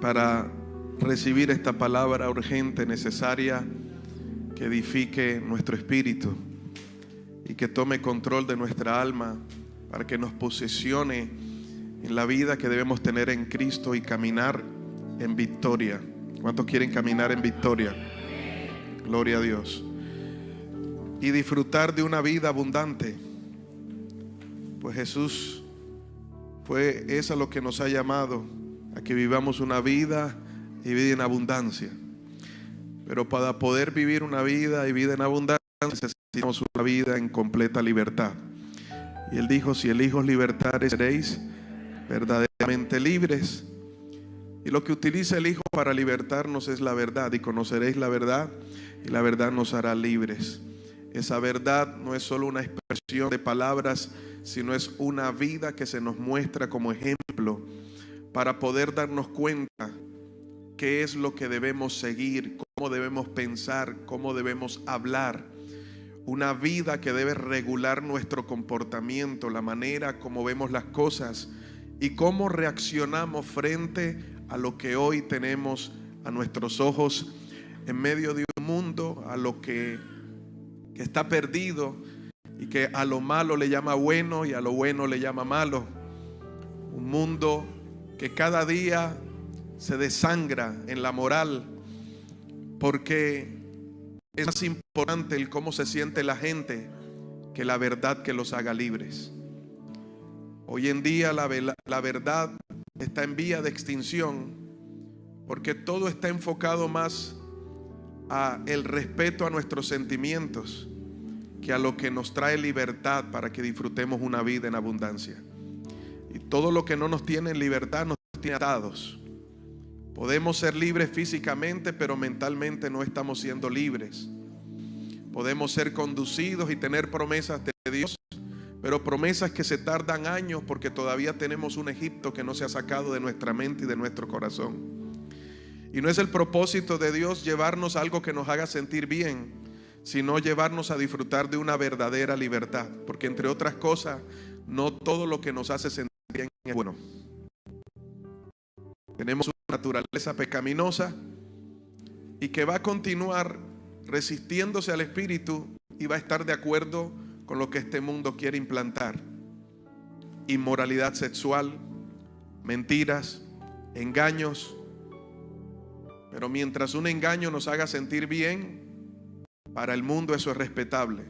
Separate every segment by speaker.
Speaker 1: para recibir esta palabra urgente, necesaria, que edifique nuestro espíritu y que tome control de nuestra alma, para que nos posesione en la vida que debemos tener en Cristo y caminar en victoria. ¿Cuántos quieren caminar en victoria? Gloria a Dios. Y disfrutar de una vida abundante. Pues Jesús es a lo que nos ha llamado, a que vivamos una vida y vida en abundancia. Pero para poder vivir una vida y vida en abundancia necesitamos una vida en completa libertad. Y Él dijo: si el Hijo os libertare, seréis verdaderamente libres. Y lo que utiliza el Hijo para libertarnos es la verdad. Y conoceréis la verdad, y la verdad nos hará libres. Esa verdad no es solo una expresión de palabras, sino es una vida que se nos muestra como ejemplo para poder darnos cuenta qué es lo que debemos seguir, cómo debemos pensar, cómo debemos hablar. Una vida que debe regular nuestro comportamiento, la manera como vemos las cosas y cómo reaccionamos frente a lo que hoy tenemos a nuestros ojos en medio de un mundo, a lo que está perdido y que a lo malo le llama bueno y a lo bueno le llama malo. Un mundo que cada día se desangra en la moral, porque es más importante el cómo se siente la gente que la verdad que los haga libres. Hoy en día la verdad está en vía de extinción, porque todo está enfocado más a el respeto a nuestros sentimientos que a lo que nos trae libertad para que disfrutemos una vida en abundancia. Y todo lo que no nos tiene en libertad nos tiene atados. Podemos ser libres físicamente, pero mentalmente no estamos siendo libres. Podemos ser conducidos y tener promesas de Dios, pero promesas que se tardan años porque todavía tenemos un Egipto que no se ha sacado de nuestra mente y de nuestro corazón. Y no es el propósito de Dios llevarnos a algo que nos haga sentir bien, sino llevarnos a disfrutar de una verdadera libertad. Porque entre otras cosas, no todo lo que nos hace sentir bien es bueno. Tenemos una naturaleza pecaminosa y que va a continuar resistiéndose al Espíritu y va a estar de acuerdo con lo que este mundo quiere implantar. Inmoralidad sexual, mentiras, engaños. Pero mientras un engaño nos haga sentir bien, para el mundo eso es respetable.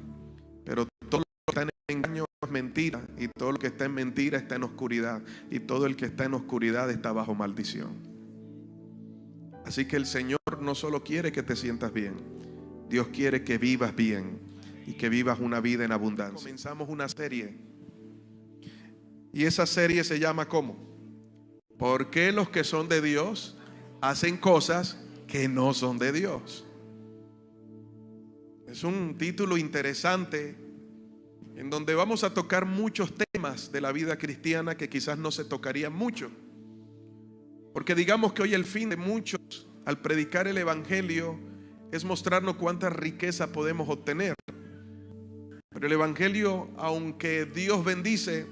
Speaker 1: Pero todo lo que está en engaño es mentira, y todo lo que está en mentira está en oscuridad, y todo el que está en oscuridad está bajo maldición. Así que el Señor no solo quiere que te sientas bien, Dios quiere que vivas bien y que vivas una vida en abundancia. Comenzamos una serie, y esa serie se llama ¿cómo? ¿Por qué los que son de Dios hacen cosas que no son de Dios? Es un título interesante en donde vamos a tocar muchos temas de la vida cristiana que quizás no se tocarían mucho, porque digamos que hoy el fin de muchos al predicar el Evangelio es mostrarnos cuánta riqueza podemos obtener. Pero el Evangelio, aunque Dios bendice,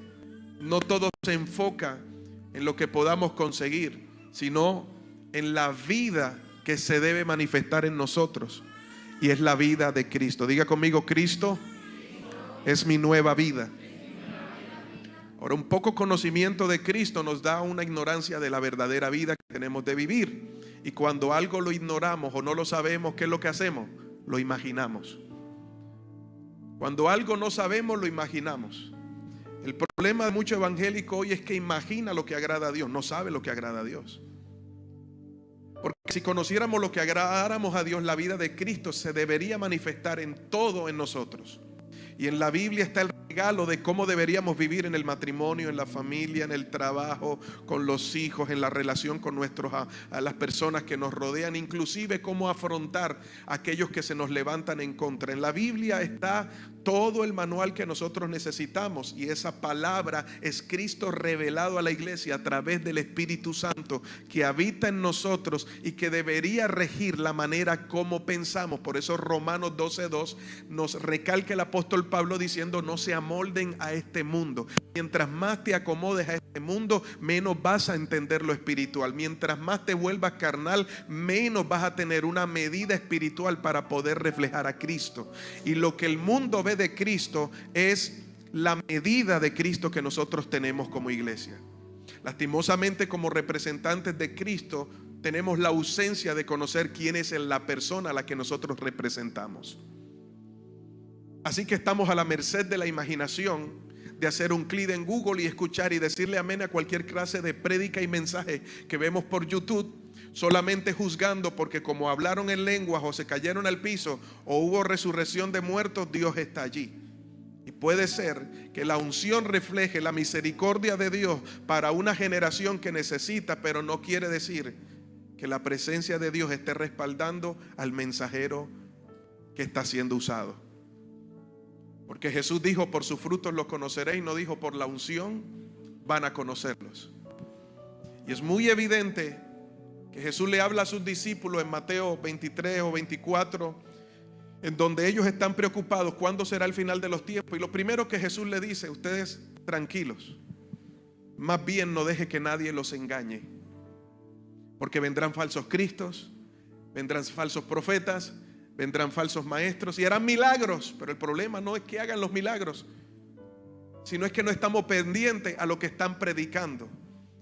Speaker 1: no todo se enfoca en lo que podamos conseguir, sino en la vida que se debe manifestar en nosotros, y es la vida de Cristo. Diga conmigo: Cristo es mi nueva vida. Ahora, un poco conocimiento de Cristo nos da una ignorancia de la verdadera vida que tenemos de vivir. Y cuando algo lo ignoramos o no lo sabemos, ¿qué es lo que hacemos? Lo imaginamos. Cuando algo no sabemos, lo imaginamos. El problema de mucho evangélico hoy es que imagina lo que agrada a Dios, no sabe lo que agrada a Dios. Porque si conociéramos lo que agradáramos a Dios, la vida de Cristo se debería manifestar en todo en nosotros. Y en la Biblia está el regalo de cómo deberíamos vivir en el matrimonio, en la familia, en el trabajo, con los hijos, en la relación con a las personas que nos rodean, inclusive cómo afrontar a aquellos que se nos levantan en contra. En la Biblia está todo el manual que nosotros necesitamos, y esa palabra es Cristo revelado a la iglesia a través del Espíritu Santo que habita en nosotros y que debería regir la manera como pensamos. Por eso Romanos 12:2 nos recalca el apóstol Pablo diciendo: no sean amolden a este mundo. Mientras más te acomodes a este mundo, menos vas a entender lo espiritual. Mientras más te vuelvas carnal, menos vas a tener una medida espiritual para poder reflejar a Cristo. Y lo que el mundo ve de Cristo es la medida de Cristo que nosotros tenemos como iglesia. Lastimosamente, como representantes de Cristo, tenemos la ausencia de conocer quién es la persona a la que nosotros representamos. Así que estamos a la merced de la imaginación, de hacer un clic en Google y escuchar y decirle amén a cualquier clase de prédica y mensaje que vemos por YouTube, solamente juzgando porque como hablaron en lenguas o se cayeron al piso o hubo resurrección de muertos, Dios está allí. Y puede ser que la unción refleje la misericordia de Dios para una generación que necesita, pero no quiere decir que la presencia de Dios esté respaldando al mensajero que está siendo usado. Porque Jesús dijo, por sus frutos los conoceréis, no dijo por la unción van a conocerlos. Y es muy evidente que Jesús le habla a sus discípulos en Mateo 23 o 24, en donde ellos están preocupados cuándo será el final de los tiempos. Y lo primero que Jesús le dice, ustedes tranquilos, más bien no deje que nadie los engañe, porque vendrán falsos cristos, vendrán falsos profetas, vendrán falsos maestros y harán milagros. Pero el problema no es que hagan los milagros, sino es que no estamos pendientes a lo que están predicando.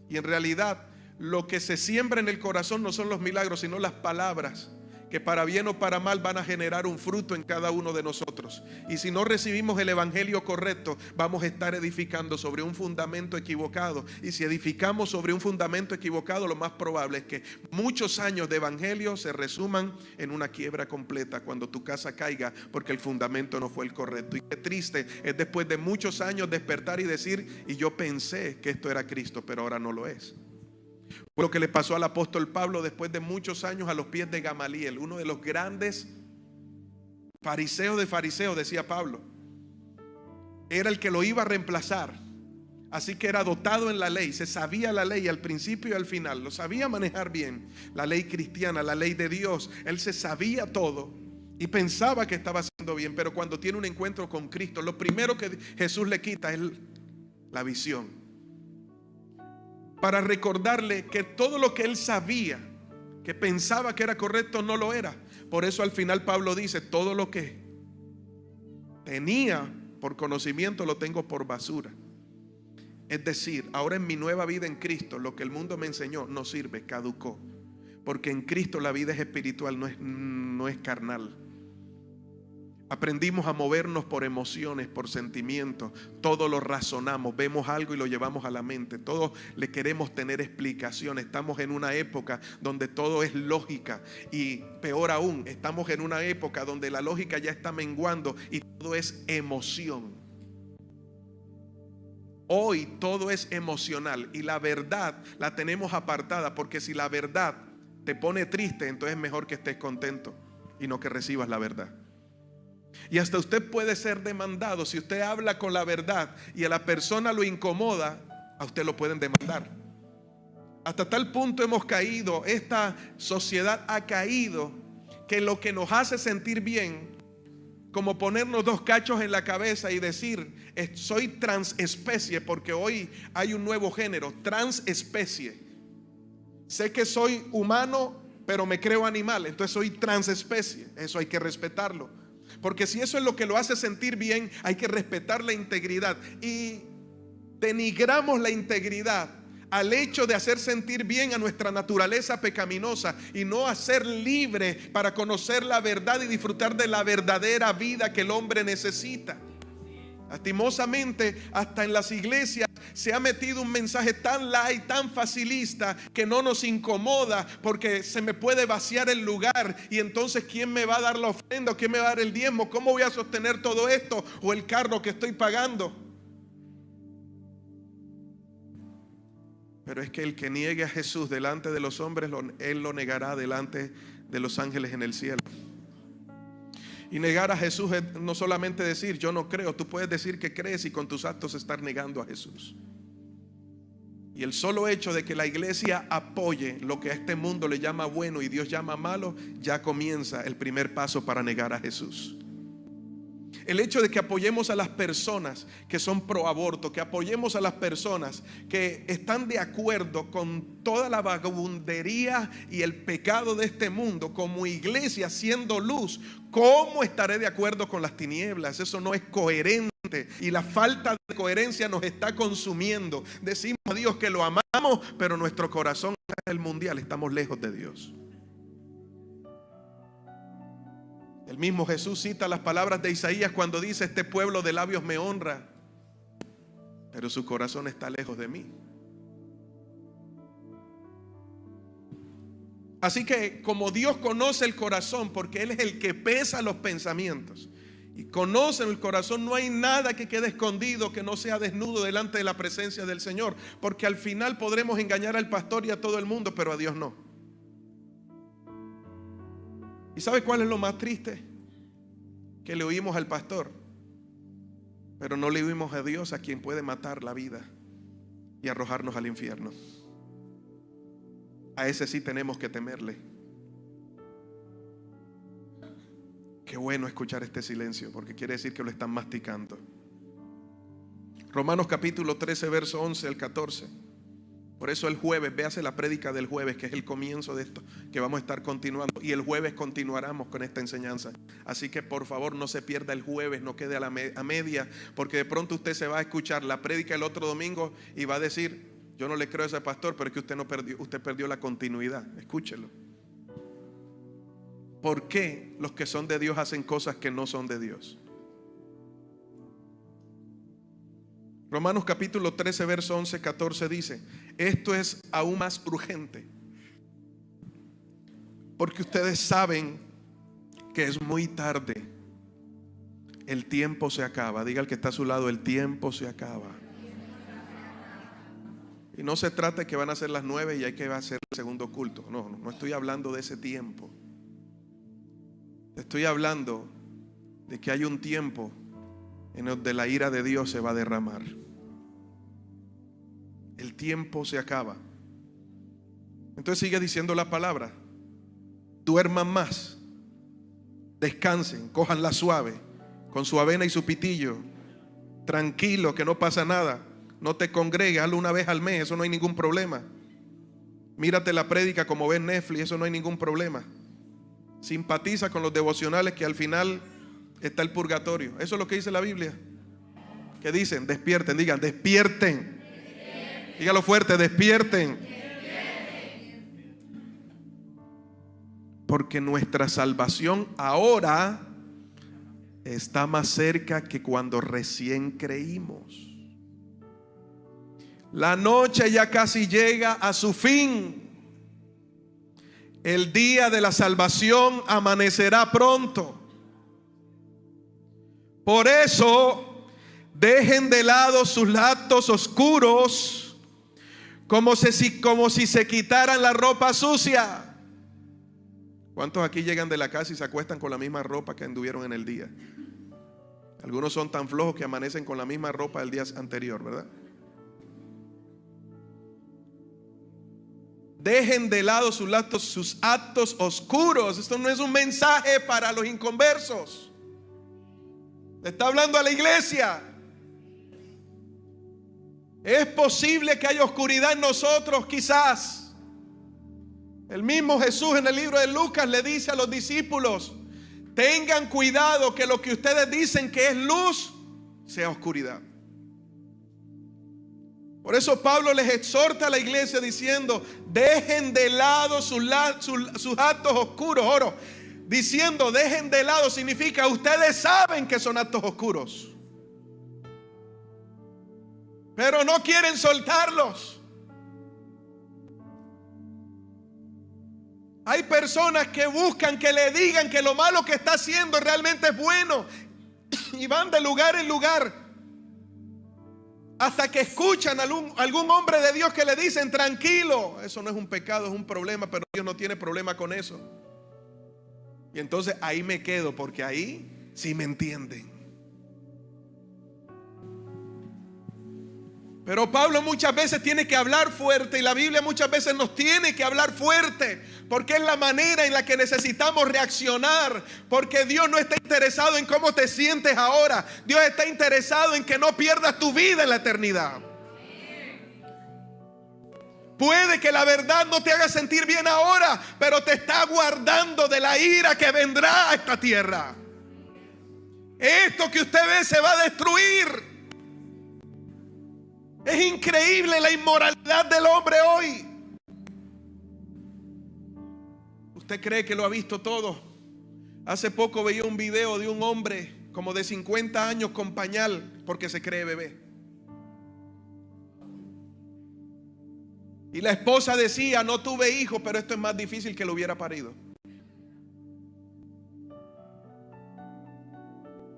Speaker 1: Y en realidad lo que se siembra en el corazón no son los milagros, sino las palabras que para bien o para mal van a generar un fruto en cada uno de nosotros. Y si no recibimos el evangelio correcto, vamos a estar edificando sobre un fundamento equivocado. Y si edificamos sobre un fundamento equivocado, lo más probable es que muchos años de evangelio se resuman en una quiebra completa cuando tu casa caiga, porque el fundamento no fue el correcto. Y qué triste es después de muchos años despertar y decir, y yo pensé que esto era Cristo, pero ahora no lo es. Fue lo que le pasó al apóstol Pablo después de muchos años a los pies de Gamaliel, uno de los grandes fariseos de fariseos, decía Pablo. Era el que lo iba a reemplazar. Así que era dotado en la ley, se sabía la ley al principio y al final, lo sabía manejar bien, la ley cristiana, la ley de Dios. Él se sabía todo y pensaba que estaba haciendo bien, pero cuando tiene un encuentro con Cristo, lo primero que Jesús le quita es la visión, para recordarle que todo lo que él sabía, que pensaba que era correcto, no lo era. Por eso al final Pablo dice, todo lo que tenía por conocimiento lo tengo por basura. Es decir, ahora en mi nueva vida en Cristo, lo que el mundo me enseñó no sirve, caducó. Porque en Cristo la vida es espiritual, no es carnal. Aprendimos a movernos por emociones, por sentimientos. Todo lo razonamos, vemos algo y lo llevamos a la mente. Todos le queremos tener explicación. Estamos en una época donde todo es lógica. Y peor aún, estamos en una época donde la lógica ya está menguando y todo es emoción. Hoy todo es emocional y la verdad la tenemos apartada, porque si la verdad te pone triste, entonces es mejor que estés contento y no que recibas la verdad. Y hasta usted puede ser demandado si usted habla con la verdad y a la persona lo incomoda, a usted lo pueden demandar. Hasta tal punto hemos caído, esta sociedad ha caído, que lo que nos hace sentir bien, como ponernos dos cachos en la cabeza y decir, soy transespecie, porque hoy hay un nuevo género, transespecie. Sé que soy humano, pero me creo animal, entonces soy transespecie. Eso hay que respetarlo. Porque si eso es lo que lo hace sentir bien, hay que respetar la integridad. Y denigramos la integridad al hecho de hacer sentir bien a nuestra naturaleza pecaminosa y no hacer libre para conocer la verdad y disfrutar de la verdadera vida que el hombre necesita. Lastimosamente, hasta en las iglesias se ha metido un mensaje tan light, tan facilista, que no nos incomoda, porque se me puede vaciar el lugar. Y entonces, ¿quién me va a dar la ofrenda? ¿Quién me va a dar el diezmo? ¿Cómo voy a sostener todo esto? ¿O el carro que estoy pagando? Pero es que el que niegue a Jesús delante de los hombres, él lo negará delante de los ángeles en el cielo. Y negar a Jesús es no solamente decir yo no creo. Tú puedes decir que crees y con tus actos estar negando a Jesús. Y el solo hecho de que la iglesia apoye lo que a este mundo le llama bueno y Dios llama malo, ya comienza el primer paso para negar a Jesús. El hecho de que apoyemos a las personas que son pro aborto, que apoyemos a las personas que están de acuerdo con toda la vagabundería y el pecado de este mundo, como iglesia siendo luz, ¿cómo estaré de acuerdo con las tinieblas? Eso no es coherente. Y la falta de coherencia nos está consumiendo. Decimos a Dios que lo amamos, pero nuestro corazón es el mundial. Estamos lejos de Dios. El mismo Jesús cita las palabras de Isaías cuando dice: este pueblo de labios me honra, pero su corazón está lejos de mí. Así que como Dios conoce el corazón, porque Él es el que pesa los pensamientos y conoce el corazón, no hay nada que quede escondido que no sea desnudo delante de la presencia del Señor, porque al final podremos engañar al pastor y a todo el mundo, pero a Dios no. ¿Y sabe cuál es lo más triste? Que le oímos al pastor, pero no le oímos a Dios, a quien puede matar la vida y arrojarnos al infierno. A ese sí tenemos que temerle. Qué bueno escuchar este silencio, porque quiere decir que lo están masticando. Romanos capítulo 13, verso 11 al 14. Por eso el jueves, véase la prédica del jueves, que es el comienzo de esto que vamos a estar continuando. Y el jueves continuaremos con esta enseñanza. Así que por favor no se pierda el jueves, no quede a media, porque de pronto usted se va a escuchar la prédica el otro domingo y va a decir: yo no le creo a ese pastor, pero es que usted perdió la continuidad. Escúchelo. ¿Por qué los que son de Dios hacen cosas que no son de Dios? Romanos capítulo 13, verso 11, 14 dice: esto es aún más urgente, porque ustedes saben que es muy tarde. El tiempo se acaba. Diga al que está a su lado: el tiempo se acaba. Y no se trata de que van a ser las 9 y hay que hacer el segundo culto. No estoy hablando de ese tiempo. Estoy hablando de que hay un tiempo en donde la ira de Dios se va a derramar. El tiempo se acaba. Entonces sigue diciendo la palabra: duerman más, descansen, cójanla suave, con su avena y su pitillo, tranquilo, que no pasa nada. No te congregues, hazlo una vez al mes, eso no hay ningún problema. Mírate la prédica como ves Netflix, eso no hay ningún problema. Simpatiza con los devocionales, que al final está el purgatorio. Eso es lo que dice la Biblia. ¿Qué dicen? Despierten, digan despierten. Dígalo fuerte: despierten. Porque nuestra salvación ahora está más cerca que cuando recién creímos. La noche ya casi llega a su fin. El día de la salvación amanecerá pronto. Por eso, dejen de lado sus actos oscuros, como si se quitaran la ropa sucia. ¿Cuántos aquí llegan de la casa y se acuestan con la misma ropa que anduvieron en el día? Algunos son tan flojos que amanecen con la misma ropa del día anterior, ¿verdad? Dejen de lado sus actos oscuros. Esto no es un mensaje para los inconversos. Le está hablando a la iglesia. Es posible que haya oscuridad en nosotros, quizás. El mismo Jesús en el libro de Lucas le dice a los discípulos: tengan cuidado que lo que ustedes dicen que es luz sea oscuridad. Por eso Pablo les exhorta a la iglesia diciendo: dejen de lado sus actos oscuros. Oro, diciendo dejen de lado significa ustedes saben que son actos oscuros, pero no quieren soltarlos. Hay personas que buscan que le digan que lo malo que está haciendo realmente es bueno, y van de lugar en lugar hasta que escuchan a algún hombre de Dios que le dicen: tranquilo, eso no es un pecado, es un problema, pero Dios no tiene problema con eso. Y entonces ahí me quedo, porque ahí sí me entienden. Pero Pablo muchas veces tiene que hablar fuerte, y la Biblia muchas veces nos tiene que hablar fuerte, porque es la manera en la que necesitamos reaccionar. Porque Dios no está interesado en cómo te sientes ahora. Dios está interesado en que no pierdas tu vida en la eternidad. Puede que la verdad no te haga sentir bien ahora, pero te está guardando de la ira que vendrá a esta tierra. Esto que usted ve se va a destruir. Es increíble la inmoralidad del hombre hoy. ¿Usted cree que lo ha visto todo? Hace poco veía un video de un hombre como de 50 años con pañal porque se cree bebé. Y la esposa decía: no tuve hijo, pero esto es más difícil que lo hubiera parido.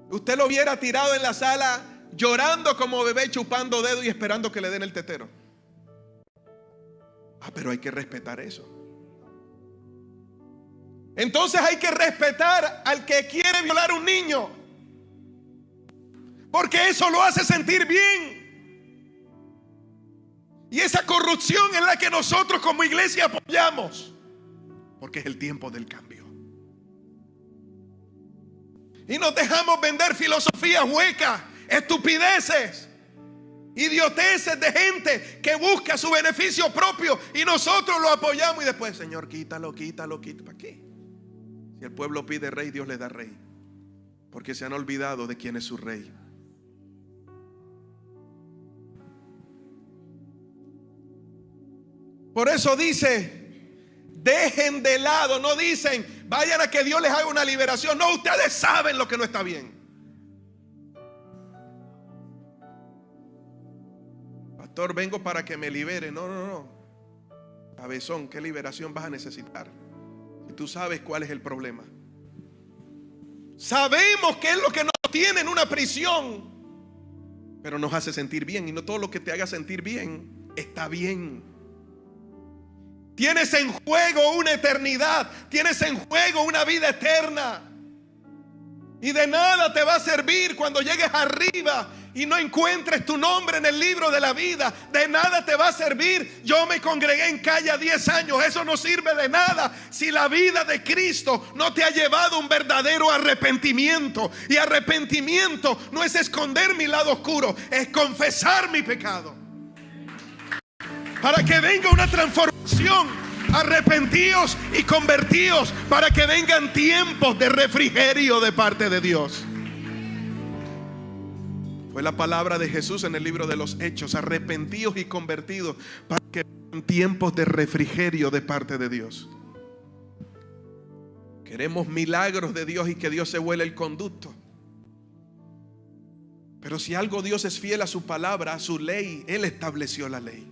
Speaker 1: Usted lo hubiera tirado en la sala llorando como bebé, chupando dedos y esperando que le den el tetero. Pero hay que respetar eso. Entonces hay que respetar al que quiere violar a un niño, porque eso lo hace sentir bien. Y esa corrupción es la que nosotros como iglesia apoyamos, porque es el tiempo del cambio. Y nos dejamos vender filosofías huecas, estupideces, idioteces de gente que busca su beneficio propio, y nosotros lo apoyamos y después: Señor, quítalo, quítalo, quítalo. ¿Para qué? Si el pueblo pide rey, Dios le da rey, porque se han olvidado de quién es su rey. Por eso dice: dejen de lado. No dicen: vayan a que Dios les haga una liberación. No, ustedes saben lo que no está bien. Pastor, vengo para que me libere. No, no, no. Cabezón, ¿qué liberación vas a necesitar si tú sabes cuál es el problema? Sabemos qué es lo que nos tiene en una prisión, pero nos hace sentir bien, y no todo lo que te haga sentir bien está bien. Tienes en juego una eternidad, tienes en juego una vida eterna, y de nada te va a servir cuando llegues arriba y no encuentres tu nombre en el libro de la vida. De nada te va a servir: yo me congregué en Calla 10 años. Eso no sirve de nada si la vida de Cristo no te ha llevado a un verdadero arrepentimiento. Y arrepentimiento no es esconder mi lado oscuro, es confesar mi pecado, para que venga una transformación. Arrepentíos y convertíos, para que vengan tiempos de refrigerio de parte de Dios. Fue la palabra de Jesús en el libro de los Hechos: arrepentíos y convertidos, para que vengan tiempos de refrigerio de parte de Dios. Queremos milagros de Dios y que Dios se vuele el conducto. Pero si algo Dios es fiel a su palabra, a su ley, Él estableció la ley.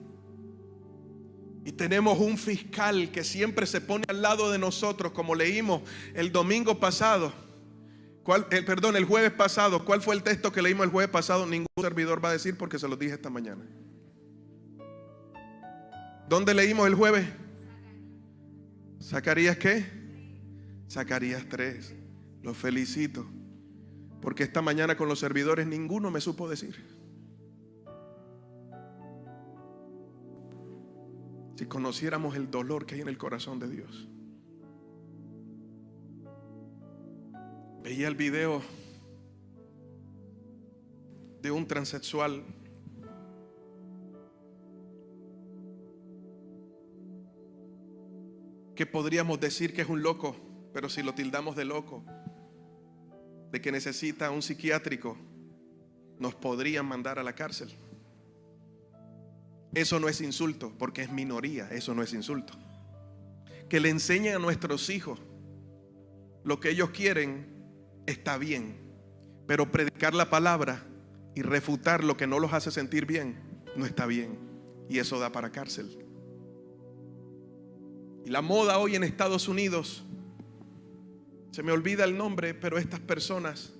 Speaker 1: Y tenemos un fiscal que siempre se pone al lado de nosotros, como leímos el domingo pasado. El jueves pasado. ¿Cuál fue el texto que leímos el jueves pasado? Ningún servidor va a decir, porque se lo dije esta mañana. ¿Dónde leímos el jueves? ¿Zacarías qué? Zacarías 3. Los felicito, porque esta mañana con los servidores ninguno me supo decir. Si conociéramos el dolor que hay en el corazón de Dios. Veía el video de un transexual que podríamos decir que es un loco, pero si lo tildamos de loco, de que necesita un psiquiátrico, nos podrían mandar a la cárcel. Eso no es insulto, porque es minoría. Eso no es insulto. Que le enseñen a nuestros hijos lo que ellos quieren está bien, pero predicar la palabra y refutar lo que no los hace sentir bien no está bien, y eso da para cárcel. Y la moda hoy en Estados Unidos, se me olvida el nombre, pero estas personas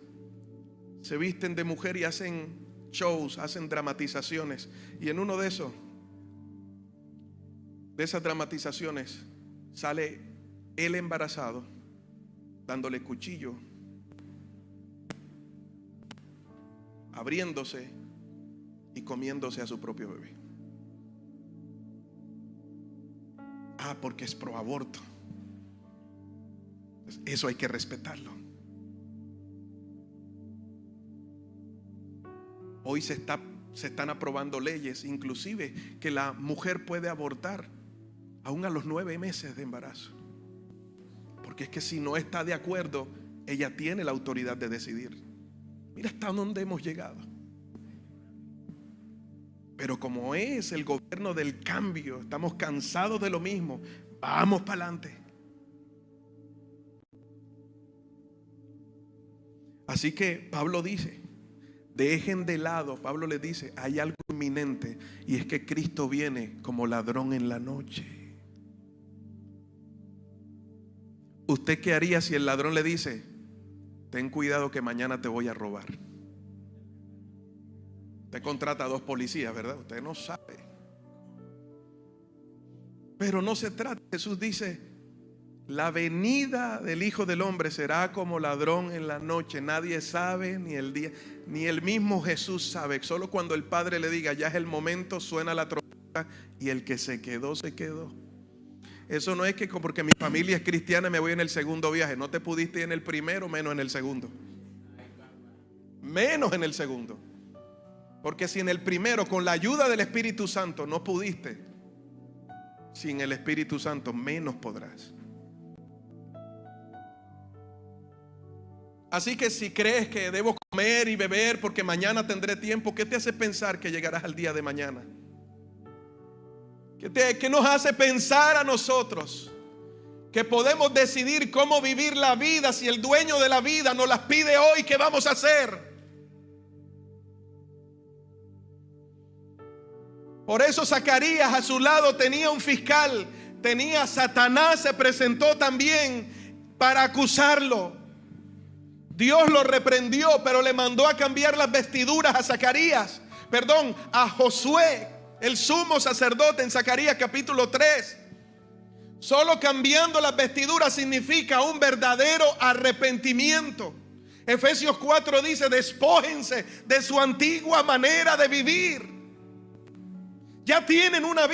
Speaker 1: se visten de mujer y hacen shows, hacen dramatizaciones. Y en uno de esas dramatizaciones sale él embarazado, dándole cuchillo, abriéndose y comiéndose a su propio bebé. Ah, porque es pro aborto. Eso hay que respetarlo. Hoy se están aprobando leyes, inclusive que la mujer puede abortar aún a los 9 meses de embarazo. Porque es que si no está de acuerdo, ella tiene la autoridad de decidir. Mira hasta dónde hemos llegado. Pero como es el gobierno del cambio, estamos cansados de lo mismo, vamos para adelante. Así que Pablo dice, dejen de lado, Pablo les dice, hay algo inminente, y es que Cristo viene como ladrón en la noche. ¿Usted qué haría si el ladrón le dice, ten cuidado que mañana te voy a robar? Usted contrata a 2 policías, ¿verdad? Usted no sabe. Pero no se trata. Jesús dice, la venida del Hijo del Hombre será como ladrón en la noche. Nadie sabe ni el día, ni el mismo Jesús sabe. Solo cuando el Padre le diga, ya es el momento, suena la trompeta, y el que se quedó, se quedó. Eso no es que porque mi familia es cristiana me voy en el segundo viaje. No te pudiste ir en el primero, menos en el segundo. Menos en el segundo. Porque si en el primero, con la ayuda del Espíritu Santo, no pudiste, sin el Espíritu Santo menos podrás. Así que si crees que debo comer y beber porque mañana tendré tiempo, ¿qué te hace pensar que llegarás al día de mañana? ¿Qué nos hace pensar a nosotros que podemos decidir cómo vivir la vida si el dueño de la vida nos las pide hoy? ¿Qué vamos a hacer? Por eso Zacarías a su lado tenía un fiscal, tenía Satanás, se presentó también para acusarlo. Dios lo reprendió, pero le mandó a cambiar las vestiduras a Josué, el sumo sacerdote, en Zacarías capítulo 3. Solo cambiando las vestiduras significa un verdadero arrepentimiento. Efesios 4 dice, despójense de su antigua manera de vivir. Ya tienen una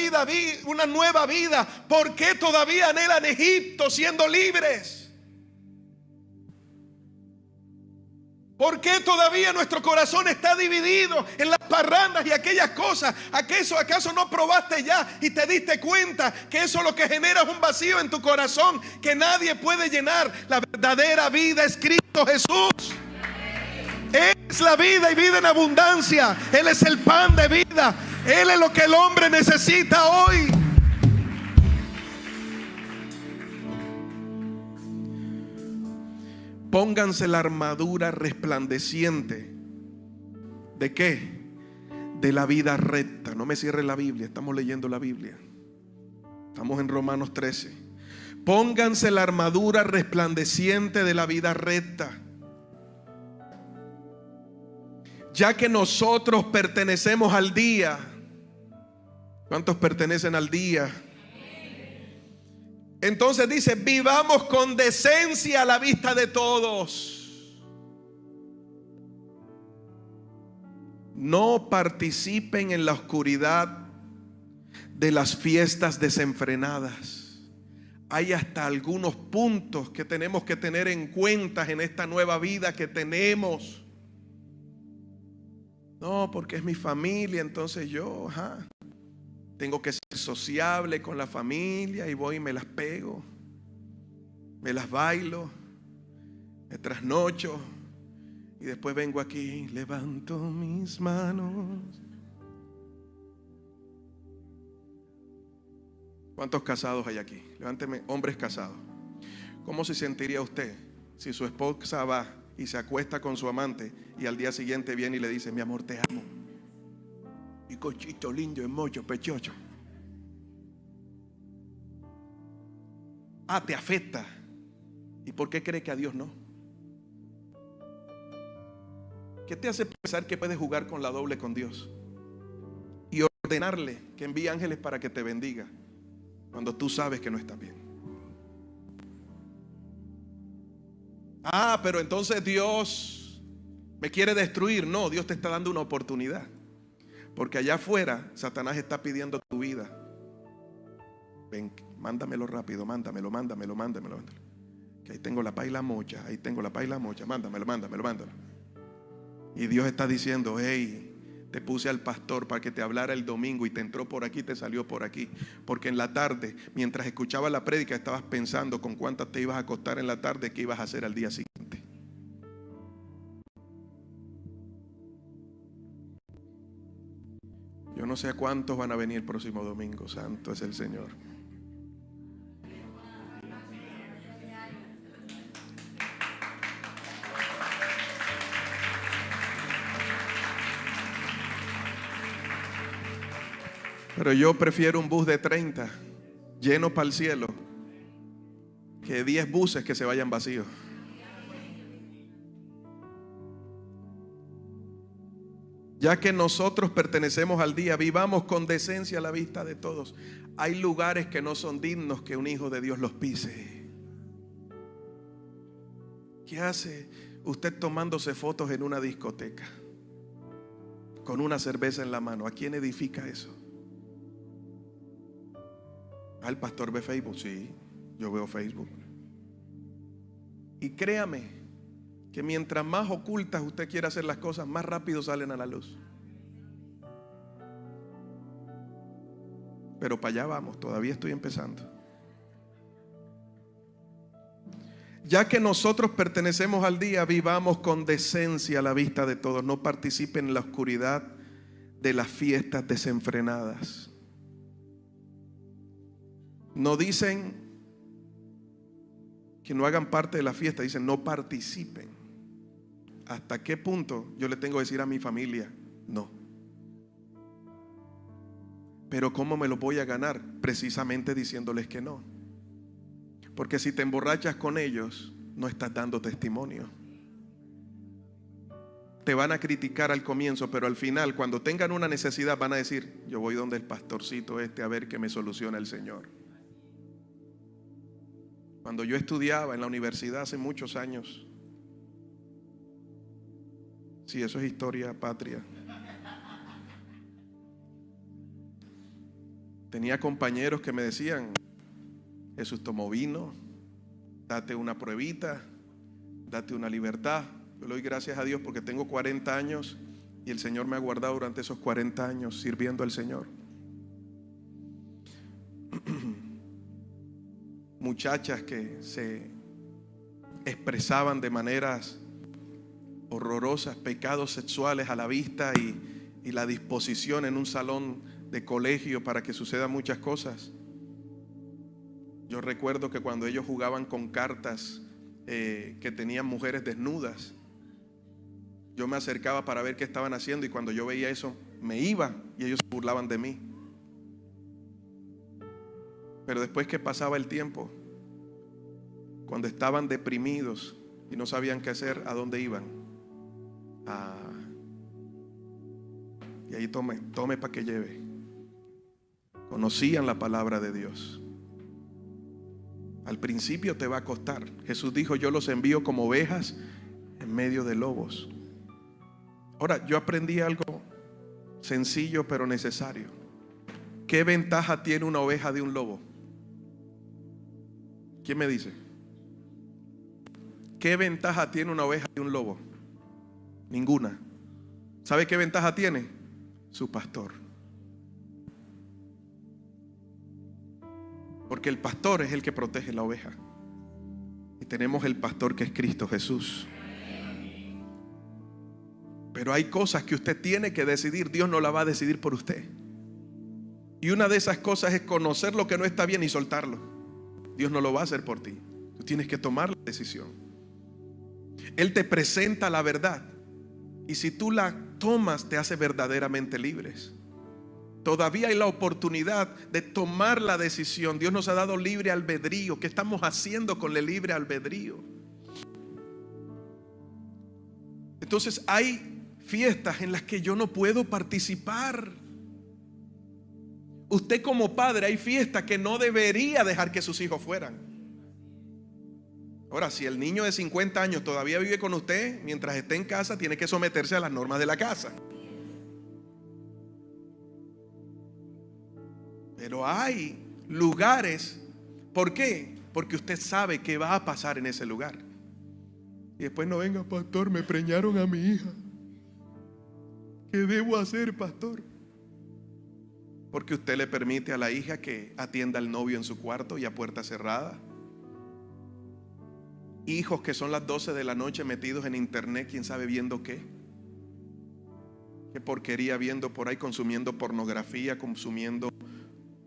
Speaker 1: nueva vida. ¿Por qué todavía anhelan Egipto siendo libres? ¿Por qué todavía nuestro corazón está dividido en las parrandas y aquellas cosas? ¿Acaso no probaste ya y te diste cuenta que eso lo que genera es un vacío en tu corazón que nadie puede llenar? La verdadera vida es Cristo Jesús. Él es la vida y vida en abundancia. Él es el pan de vida. Él es lo que el hombre necesita hoy. Pónganse la armadura resplandeciente. ¿De qué? De la vida recta. No me cierre la Biblia, estamos leyendo la Biblia. Estamos en Romanos 13. Pónganse la armadura resplandeciente de la vida recta. Ya que nosotros pertenecemos al día. ¿Cuántos pertenecen al día? Entonces dice, vivamos con decencia a la vista de todos. No participen en la oscuridad de las fiestas desenfrenadas. Hay hasta algunos puntos que tenemos que tener en cuenta en esta nueva vida que tenemos. No, porque es mi familia, entonces yo tengo que ser sociable con la familia y voy y me las pego, me las bailo, me trasnocho y después vengo aquí, levanto mis manos. ¿Cuántos casados hay aquí? Levánteme, hombres casados. ¿Cómo se sentiría usted si su esposa va y se acuesta con su amante y al día siguiente viene y le dice, mi amor, te amo? Y cochito lindo, en mocho, pechocho. Te afecta. ¿Y por qué cree que a Dios no? ¿Qué te hace pensar que puedes jugar con la doble con Dios? Y ordenarle que envíe ángeles para que te bendiga cuando tú sabes que no estás bien. Pero entonces Dios me quiere destruir. No, Dios te está dando una oportunidad Porque allá afuera Satanás está pidiendo tu vida. Ven, mándamelo rápido, mándamelo. Que ahí tengo la paz y la mocha, mándamelo. Y Dios está diciendo, hey, te puse al pastor para que te hablara el domingo y te entró por aquí, te salió por aquí. Porque en la tarde, mientras escuchabas la prédica, estabas pensando con cuántas te ibas a acostar en la tarde, qué ibas a hacer al día siguiente. Yo no sé a cuántos van a venir el próximo domingo. Santo es el Señor. Pero yo prefiero un bus de 30 lleno para el cielo que 10 buses que se vayan vacíos. Ya que nosotros pertenecemos al día, vivamos con decencia a la vista de todos. Hay lugares que no son dignos que un hijo de Dios los pise. ¿Qué hace usted tomándose fotos en una discoteca con una cerveza en la mano? ¿A quién edifica eso? ¿El pastor ve Facebook? Sí, yo veo Facebook. Y créame que mientras más ocultas usted quiera hacer las cosas, más rápido salen a la luz. Pero para allá vamos, todavía estoy empezando. Ya que nosotros pertenecemos al día, vivamos con decencia a la vista de todos. No participen en la oscuridad de las fiestas desenfrenadas. No dicen que no hagan parte de la fiesta, dicen no participen. ¿Hasta qué punto yo le tengo que decir a mi familia? No. Pero ¿cómo me lo voy a ganar? Precisamente diciéndoles que no. Porque si te emborrachas con ellos, no estás dando testimonio. Te van a criticar al comienzo, pero al final, cuando tengan una necesidad, van a decir, yo voy donde el pastorcito a ver que me soluciona el Señor. Cuando yo estudiaba en la universidad hace muchos años, sí, eso es historia patria, tenía compañeros que me decían, Jesús tomó vino, date una pruebita, date una libertad. Yo le doy gracias a Dios porque tengo 40 años y el Señor me ha guardado durante esos 40 años sirviendo al Señor. Muchachas que se expresaban de maneras horrorosas, pecados sexuales a la vista y la disposición en un salón de colegio para que sucedan muchas cosas. Yo recuerdo que cuando ellos jugaban con cartas que tenían mujeres desnudas, yo me acercaba para ver qué estaban haciendo y cuando yo veía eso me iba y ellos se burlaban de mí. Pero después que pasaba el tiempo, cuando estaban deprimidos y no sabían qué hacer, ¿a dónde iban? Y ahí tome para que lleve. Conocían la palabra de Dios. Al principio te va a costar. Jesús dijo, yo los envío como ovejas en medio de lobos. Ahora, yo aprendí algo sencillo pero necesario. ¿Qué ventaja tiene una oveja de un lobo? ¿Quién me dice? ¿Qué ventaja tiene una oveja de un lobo? Ninguna. ¿Sabe qué ventaja tiene? Su pastor. Porque el pastor es el que protege la oveja. Y tenemos el pastor que es Cristo Jesús. Pero hay cosas que usted tiene que decidir. Dios no la va a decidir por usted. Y una de esas cosas es conocer lo que no está bien y soltarlo. Dios no lo va a hacer por ti. Tú tienes que tomar la decisión. Él te presenta la verdad. Y si tú la tomas, te hace verdaderamente libres. Todavía hay la oportunidad de tomar la decisión. Dios nos ha dado libre albedrío. ¿Qué estamos haciendo con el libre albedrío? Entonces hay fiestas en las que yo no puedo participar. Usted como padre, hay fiestas que no debería dejar que sus hijos fueran. Ahora, si el niño de 50 años todavía vive con usted, mientras esté en casa, tiene que someterse a las normas de la casa. Pero hay lugares. ¿Por qué? Porque usted sabe qué va a pasar en ese lugar. Y después no venga, pastor, me preñaron a mi hija. ¿Qué debo hacer, pastor? Porque usted le permite a la hija que atienda al novio en su cuarto y a puerta cerrada. Hijos que son las 12 de la noche metidos en internet, quién sabe viendo qué. Qué porquería viendo por ahí, consumiendo pornografía, consumiendo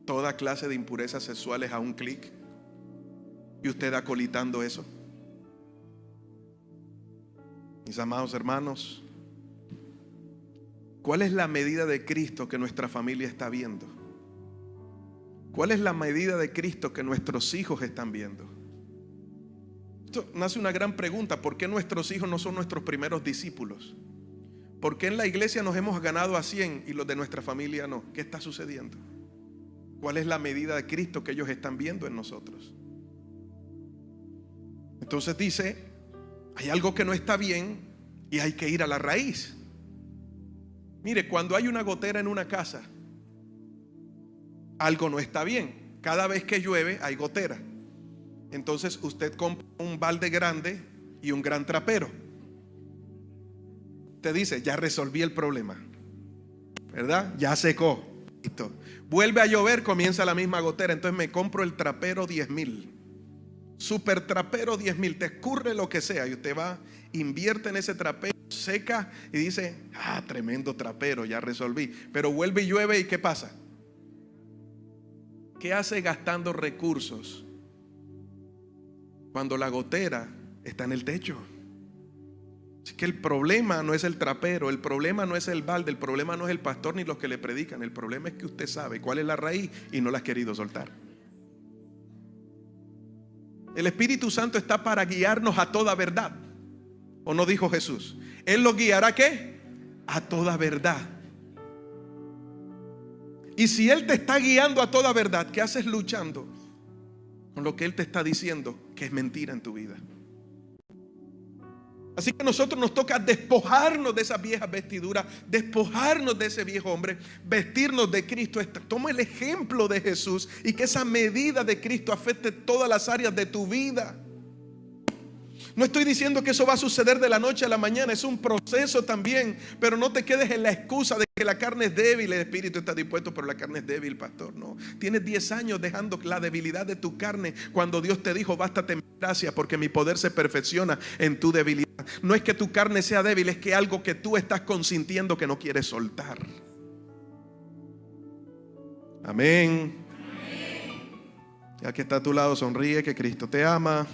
Speaker 1: toda clase de impurezas sexuales a un clic. Y usted acolitando eso. Mis amados hermanos, ¿cuál es la medida de Cristo que nuestra familia está viendo? ¿Cuál es la medida de Cristo que nuestros hijos están viendo? Esto nace una gran pregunta. ¿Por qué nuestros hijos no son nuestros primeros discípulos? ¿Por qué en la iglesia nos hemos ganado a 100 y los de nuestra familia no? ¿Qué está sucediendo? ¿Cuál es la medida de Cristo que ellos están viendo en nosotros? Entonces dice, hay algo que no está bien y hay que ir a la raíz. Mire, cuando hay una gotera en una casa, algo no está bien. Cada vez que llueve hay gotera. Entonces usted compra un balde grande y un gran trapero. Te dice, ya resolví el problema, ¿verdad? Ya secó. Listo. Vuelve a llover, comienza la misma gotera. Entonces me compro el trapero 10,000. Super trapero 10,000. Te escurre lo que sea y usted va, invierte en ese trapero, seca y dice, tremendo trapero, ya resolví. Pero vuelve y llueve y ¿qué pasa? ¿Qué hace gastando recursos cuando la gotera está en el techo? Así que el problema no es el trapero, el problema no es el balde, el problema no es el pastor ni los que le predican. El problema es que usted sabe cuál es la raíz y no la ha querido soltar. El Espíritu Santo está para guiarnos a toda verdad. ¿O no dijo Jesús? Él lo guiará ¿qué? A toda verdad. Y si Él te está guiando a toda verdad, ¿qué haces luchando con lo que Él te está diciendo que es mentira en tu vida? Así que a nosotros nos toca despojarnos de esas viejas vestiduras, despojarnos de ese viejo hombre, vestirnos de Cristo. Toma el ejemplo de Jesús y que esa medida de Cristo afecte todas las áreas de tu vida. No estoy diciendo que eso va a suceder de la noche a la mañana, es un proceso también, pero no te quedes en la excusa de que la carne es débil, el espíritu está dispuesto, pero la carne es débil, pastor. No, tienes 10 años dejando la debilidad de tu carne cuando Dios te dijo, bástate mi gracia porque mi poder se perfecciona en tu debilidad. No es que tu carne sea débil, es que algo que tú estás consintiendo que no quieres soltar. Amén. Ya que está a tu lado, sonríe, que Cristo te ama.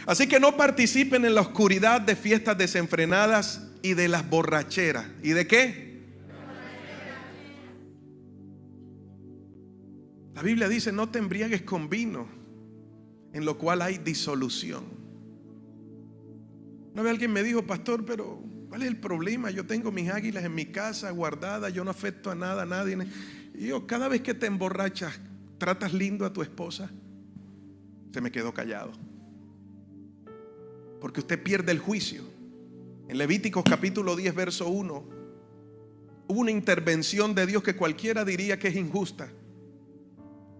Speaker 1: Así que no participen en la oscuridad de fiestas desenfrenadas y de las borracheras. ¿Y de qué? La Biblia dice, no te embriagues con vino, en lo cual hay disolución. Una vez alguien me dijo, pastor, pero ¿cuál es el problema? Yo tengo mis águilas en mi casa guardadas, yo no afecto a nada, a nadie. Y yo, cada vez que te emborrachas, ¿tratas lindo a tu esposa? Se me quedó callado. Porque usted pierde el juicio. En Levíticos capítulo 10 verso 1 hubo una intervención de Dios que cualquiera diría que es injusta.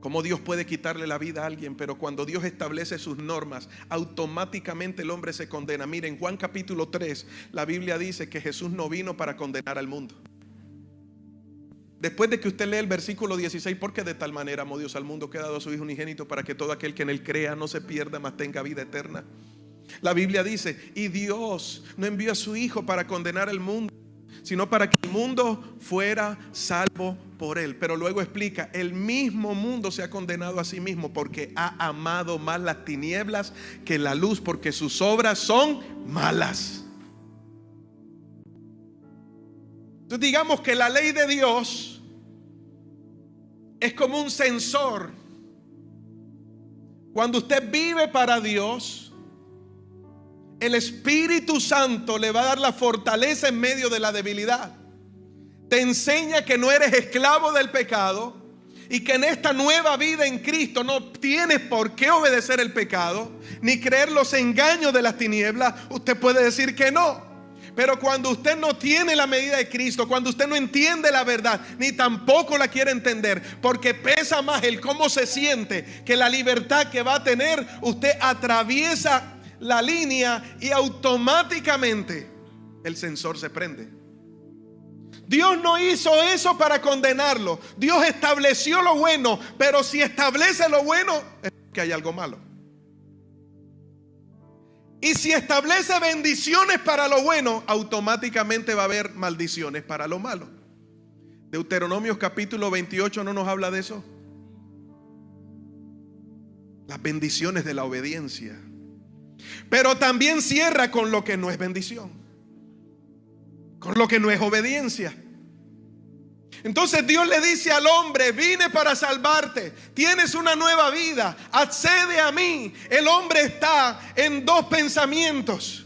Speaker 1: ¿Cómo Dios puede quitarle la vida a alguien? Pero cuando Dios establece sus normas, automáticamente el hombre se condena. Miren, Juan capítulo 3, la Biblia dice que Jesús no vino para condenar al mundo. Después de que usted lee el versículo 16, porque de tal manera amó Dios al mundo que ha dado a su Hijo unigénito para que todo aquel que en él crea no se pierda, mas tenga vida eterna. La Biblia dice, y Dios no envió a su Hijo para condenar al mundo, sino para que el mundo fuera salvo por él. Pero luego explica, el mismo mundo se ha condenado a sí mismo porque ha amado más las tinieblas que la luz, porque sus obras son malas. Entonces digamos que la ley de Dios es como un sensor. Cuando usted vive para Dios, el Espíritu Santo le va a dar la fortaleza en medio de la debilidad. Te enseña que no eres esclavo del pecado y que en esta nueva vida en Cristo no tienes por qué obedecer el pecado ni creer los engaños de las tinieblas. Usted puede decir que no. Pero cuando usted no tiene la medida de Cristo, cuando usted no entiende la verdad, ni tampoco la quiere entender, porque pesa más el cómo se siente que la libertad que va a tener, usted atraviesa la línea y automáticamente el sensor se prende. Dios no hizo eso para condenarlo. Dios estableció lo bueno, pero si establece lo bueno, es que hay algo malo. Y si establece bendiciones para lo bueno, automáticamente va a haber maldiciones para lo malo. Deuteronomios capítulo 28 no nos habla de eso. Las bendiciones de la obediencia. Pero también cierra con lo que no es bendición, con lo que no es obediencia. Entonces Dios le dice al hombre: vine para salvarte, tienes una nueva vida, accede a mí. El hombre está en dos pensamientos.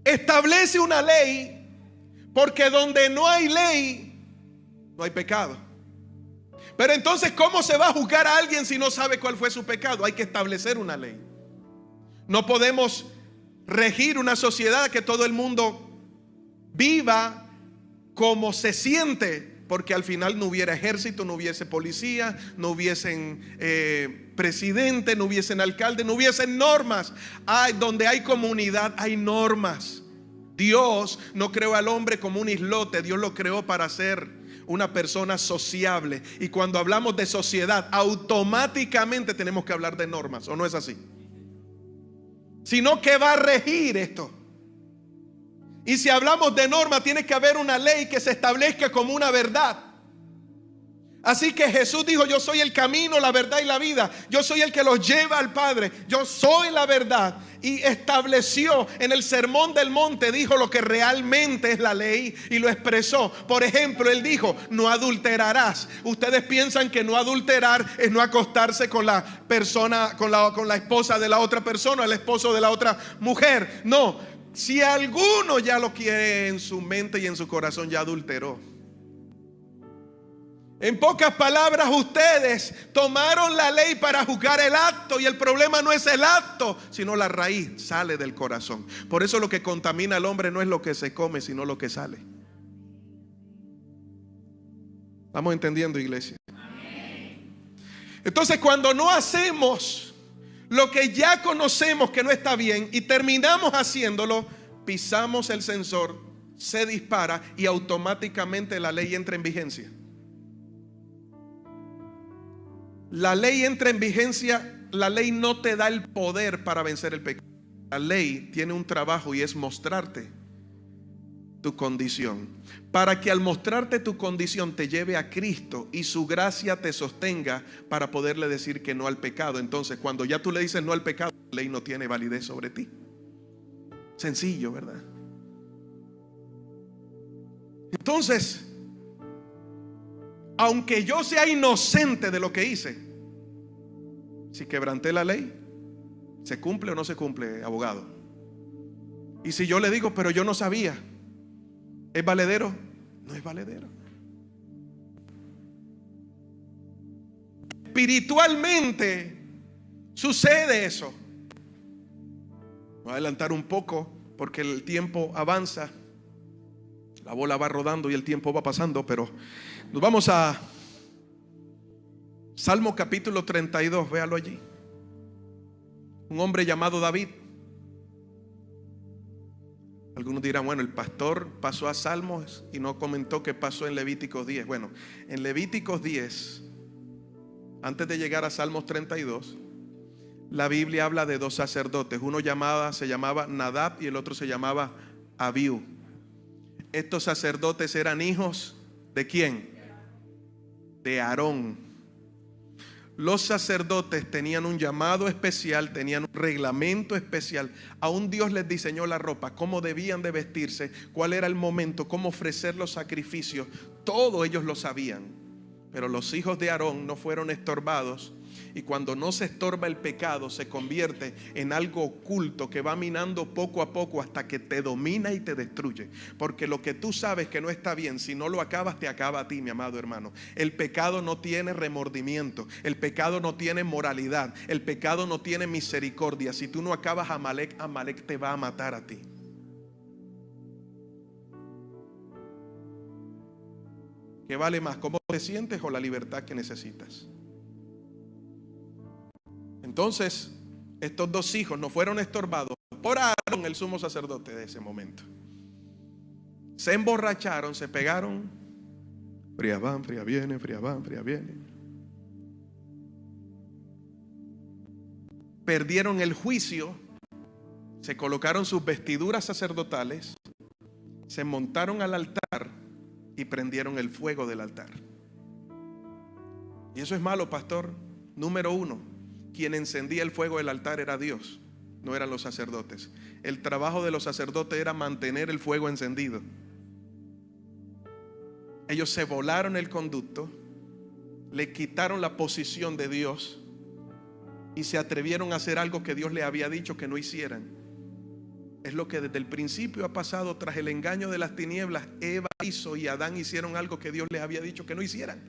Speaker 1: Establece una ley, porque donde no hay ley, no hay pecado. Pero entonces, ¿cómo se va a juzgar a alguien si no sabe cuál fue su pecado? Hay que establecer una ley. No podemos regir una sociedad que todo el mundo viva como se siente, porque al final no hubiera ejército, no hubiese policía, no hubiesen presidente, no hubiesen alcalde, no hubiesen normas. Donde hay comunidad hay normas. Dios no creó al hombre como un islote, Dios lo creó para ser una persona sociable. Y cuando hablamos de sociedad, automáticamente tenemos que hablar de normas, ¿o no es así? Sino que va a regir esto. Y si hablamos de norma, tiene que haber una ley que se establezca como una verdad. Así que Jesús dijo: yo soy el camino, la verdad y la vida. Yo soy el que los lleva al Padre. Yo soy la verdad. Y estableció en el Sermón del Monte, dijo lo que realmente es la ley y lo expresó. Por ejemplo, él dijo: no adulterarás. Ustedes piensan que no adulterar es no acostarse con la persona, con la esposa de la otra persona, el esposo de la otra mujer. No. Si alguno ya lo quiere en su mente y en su corazón, ya adulteró. En pocas palabras, ustedes tomaron la ley para juzgar el acto, y el problema no es el acto, sino la raíz, sale del corazón. Por eso lo que contamina al hombre no es lo que se come, sino lo que sale. ¿Estamos entendiendo, iglesia? Entonces, cuando no hacemos lo que ya conocemos que no está bien y terminamos haciéndolo, pisamos el sensor, se dispara y automáticamente la ley entra en vigencia. La ley entra en vigencia. La ley no te da el poder para vencer el pecado. La ley tiene un trabajo y es mostrarte tu condición, para que al mostrarte tu condición te lleve a Cristo y su gracia te sostenga para poderle decir que no al pecado. Entonces, cuando ya tú le dices no al pecado, la ley no tiene validez sobre ti. Sencillo, ¿verdad? Entonces, aunque yo sea inocente de lo que hice, si quebranté la ley, ¿se cumple o no se cumple, abogado? Y si yo le digo: pero yo no sabía, ¿es valedero? No es valedero. Espiritualmente sucede eso. Voy a adelantar un poco porque el tiempo avanza. La bola va rodando y el tiempo va pasando, pero nos vamos a Salmo capítulo 32, véalo allí. Un hombre llamado David. Algunos dirán: bueno, el pastor pasó a Salmos y no comentó qué pasó en Levíticos 10. Bueno, en Levíticos 10, antes de llegar a Salmos 32, la Biblia habla de dos sacerdotes. Uno se llamaba Nadab y el otro se llamaba Abiú. Estos sacerdotes eran hijos ¿de quién? De Aarón. Los sacerdotes tenían un llamado especial, tenían un reglamento especial. Aún Dios les diseñó la ropa, cómo debían de vestirse, cuál era el momento, cómo ofrecer los sacrificios. Todo ellos lo sabían. Pero los hijos de Aarón no fueron estorbados. Y cuando no se estorba el pecado, se convierte en algo oculto que va minando poco a poco hasta que te domina y te destruye. Porque lo que tú sabes que no está bien, si no lo acabas, te acaba a ti, mi amado hermano. El pecado no tiene remordimiento. El pecado no tiene moralidad. El pecado no tiene misericordia. Si tú no acabas a Amalek, Amalek te va a matar a ti. ¿Qué vale más? ¿Cómo te sientes o la libertad que necesitas? Entonces, estos dos hijos no fueron estorbados por Aarón, el sumo sacerdote de ese momento. Se emborracharon, se pegaron. Fría van, fría viene, fría van, fría viene. Perdieron el juicio, se colocaron sus vestiduras sacerdotales, se montaron al altar y prendieron el fuego del altar. Y eso es malo, pastor. Número uno, quien encendía el fuego del altar era Dios, no eran los sacerdotes. El trabajo de los sacerdotes era mantener el fuego encendido. Ellos se volaron el conducto, le quitaron la posición de Dios y se atrevieron a hacer algo que Dios les había dicho que no hicieran. Es lo que desde el principio ha pasado. Tras el engaño de las tinieblas, Eva hizo y Adán hicieron algo que Dios les había dicho que no hicieran.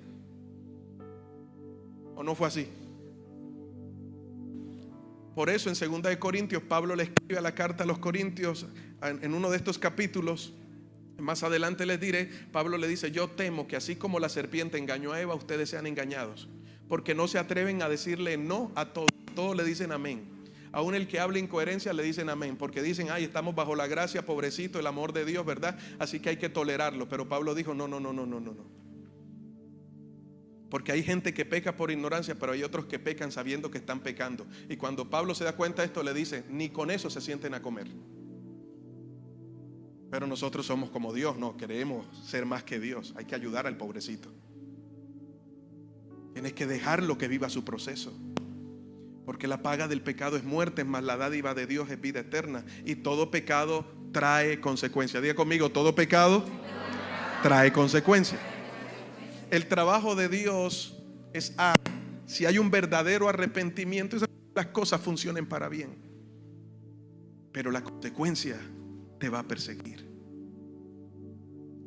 Speaker 1: ¿O no fue así? Por eso en 2 de Corintios, Pablo le escribe a la carta a los Corintios, en uno de estos capítulos, más adelante les diré, Pablo le dice: yo temo que así como la serpiente engañó a Eva, ustedes sean engañados, porque no se atreven a decirle no a todo, todos le dicen amén. Aún el que habla incoherencia le dicen amén, porque dicen: ay, estamos bajo la gracia, pobrecito, el amor de Dios, ¿verdad? Así que hay que tolerarlo. Pero Pablo dijo: no. Porque hay gente que peca por ignorancia, pero hay otros que pecan sabiendo que están pecando. Y cuando Pablo se da cuenta de esto, le dice: ni con eso se sienten a comer. Pero nosotros somos como Dios, no queremos ser más que Dios. Hay que ayudar al pobrecito. Tienes que dejarlo que viva su proceso. Porque la paga del pecado es muerte, mas la dádiva de Dios es vida eterna. Y todo pecado trae consecuencias. Diga conmigo: todo pecado trae consecuencias. El trabajo de Dios es si hay un verdadero arrepentimiento, las cosas funcionen para bien. Pero la consecuencia te va a perseguir.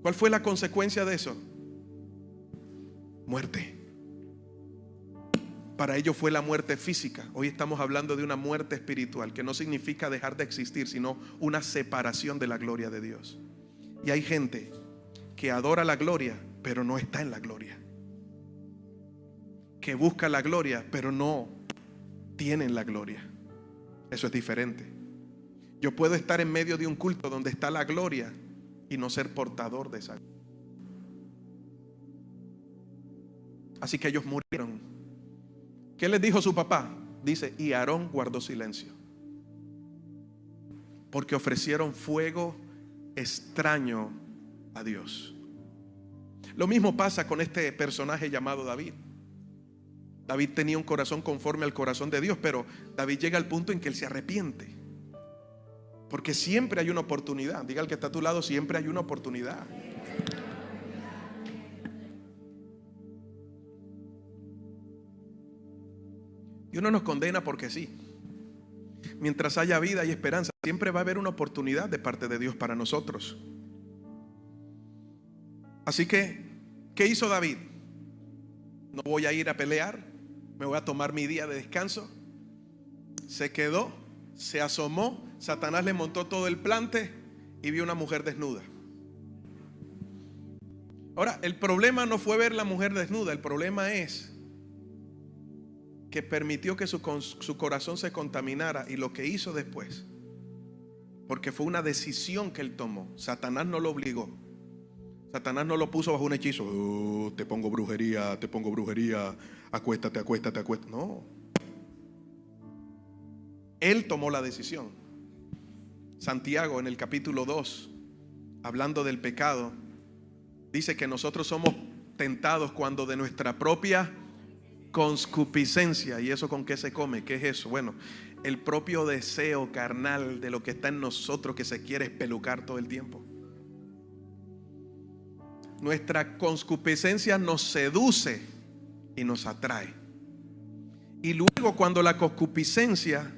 Speaker 1: ¿Cuál fue la consecuencia de eso? Muerte. Para ellos fue la muerte física. Hoy estamos hablando de una muerte espiritual, que no significa dejar de existir, sino una separación de la gloria de Dios. Y hay gente que adora la gloria, pero no está en la gloria. Que busca la gloria, pero no tienen la gloria. Eso es diferente. Yo puedo estar en medio de un culto donde está la gloria y no ser portador de esa gloria. Así que ellos murieron. ¿Qué les dijo su papá? Dice: y Aarón guardó silencio, porque ofrecieron fuego extraño a Dios. Lo mismo pasa con este personaje llamado David. David tenía un corazón conforme al corazón de Dios, pero David llega al punto en que él se arrepiente. Porque siempre hay una oportunidad. Diga al que está a tu lado: siempre hay una oportunidad. Dios no nos condena porque sí. Mientras haya vida y esperanza, siempre va a haber una oportunidad de parte de Dios para nosotros. Así que, ¿qué hizo David? No voy a ir a pelear, me voy a tomar mi día de descanso. Se quedó, se asomó, Satanás le montó todo el plante y vio una mujer desnuda. Ahora, el problema no fue ver la mujer desnuda, el problema es que permitió que su corazón se contaminara, y lo que hizo después, porque fue una decisión que él tomó. Satanás no lo obligó. Satanás no lo puso bajo un hechizo. Te pongo brujería, acuéstate. No. Él tomó la decisión. Santiago, en el capítulo 2, hablando del pecado, dice que nosotros somos tentados cuando de nuestra propia concupiscencia. ¿Y eso con qué se come? ¿Qué es eso? Bueno, el propio deseo carnal de lo que está en nosotros, que se quiere espelucar todo el tiempo. nuestra concupiscencia nos seduce y nos atrae. Y luego cuando la concupiscencia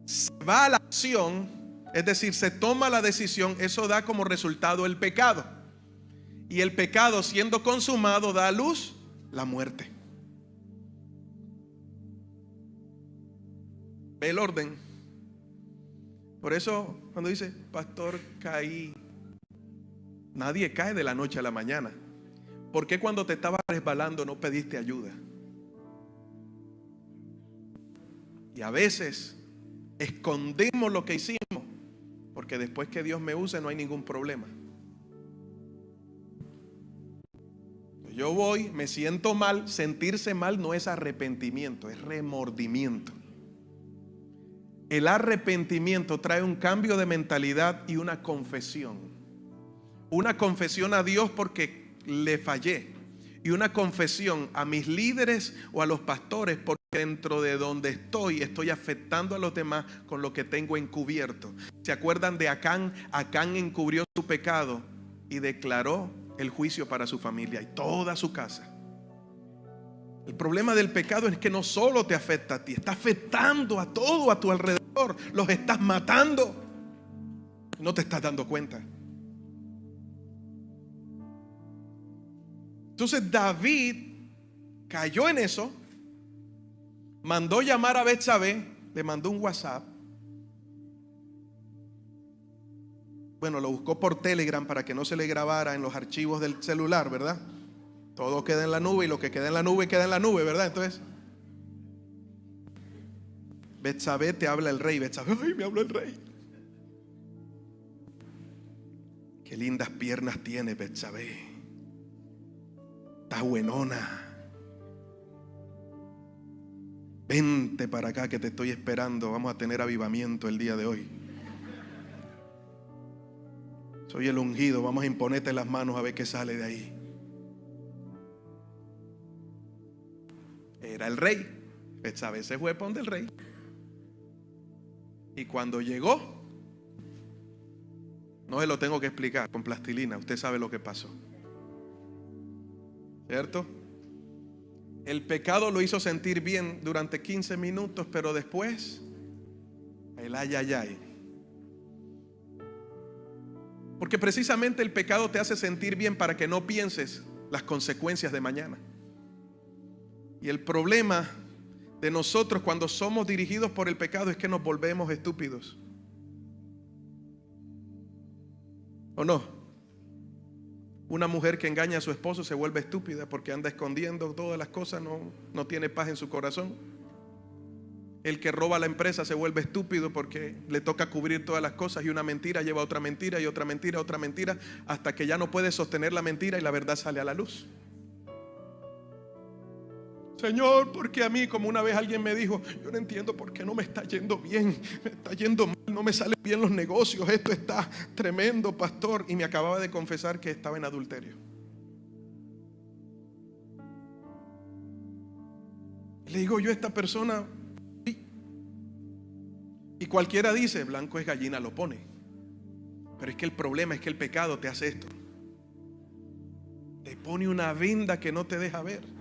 Speaker 1: se va a la acción, es decir, se toma la decisión, eso da como resultado el pecado. Y el pecado, siendo consumado, da a luz la muerte. Ve el orden. Por eso cuando dice, pastor, caí, nadie cae de la noche a la mañana. ¿Por qué cuando te estabas resbalando no pediste ayuda? Y a veces escondemos lo que hicimos, porque después que Dios me use no hay ningún problema. Yo voy, me siento mal. Sentirse mal no es arrepentimiento, es remordimiento. El arrepentimiento trae un cambio de mentalidad y una confesión. Una confesión a Dios porque le fallé, y una confesión a mis líderes o a los pastores porque dentro de donde estoy afectando a los demás con lo que tengo encubierto. ¿Se acuerdan de Acán? Acán encubrió su pecado y declaró el juicio para su familia y toda su casa. El problema del pecado es que no solo te afecta a ti, está afectando a todo a tu alrededor. Los estás matando, no te estás dando cuenta. Entonces David cayó en eso, mandó llamar a Betsabé, le mandó un WhatsApp. Bueno, lo buscó por Telegram para que no se le grabara en los archivos del celular, ¿verdad? Todo queda en la nube y lo que queda en la nube queda en la nube, ¿verdad? Entonces, Betsabé, te habla el rey. Betsabé, ay, me habló el rey. Qué lindas piernas tiene Betsabé. Está buenona. Vente para acá que te estoy esperando. Vamos a tener avivamiento el día de hoy. Soy el ungido. Vamos a imponerte las manos a ver qué sale de ahí. Era el rey. Betsabé se fue para donde el rey. Y cuando llegó, no se lo tengo que explicar con plastilina. Usted sabe lo que pasó, ¿cierto? El pecado lo hizo sentir bien durante 15 minutos, pero después el ay, ay, ay. Porque precisamente el pecado te hace sentir bien para que no pienses las consecuencias de mañana. Y el problema de nosotros cuando somos dirigidos por el pecado es que nos volvemos estúpidos. ¿O no? Una mujer que engaña a su esposo se vuelve estúpida porque anda escondiendo todas las cosas, no tiene paz en su corazón. El que roba la empresa se vuelve estúpido porque le toca cubrir todas las cosas y una mentira lleva a otra mentira y otra mentira, otra mentira, hasta que ya no puede sostener la mentira y la verdad sale a la luz. Señor, porque a mí, como una vez alguien me dijo, yo no entiendo por qué no me está yendo bien, me está yendo mal, no me salen bien los negocios, esto está tremendo, pastor. Y me acababa de confesar que estaba en adulterio. Le digo yo a esta persona, sí. Y cualquiera dice, blanco es gallina, lo pone. Pero es que el problema es que el pecado te hace esto. Te pone una venda que no te deja ver.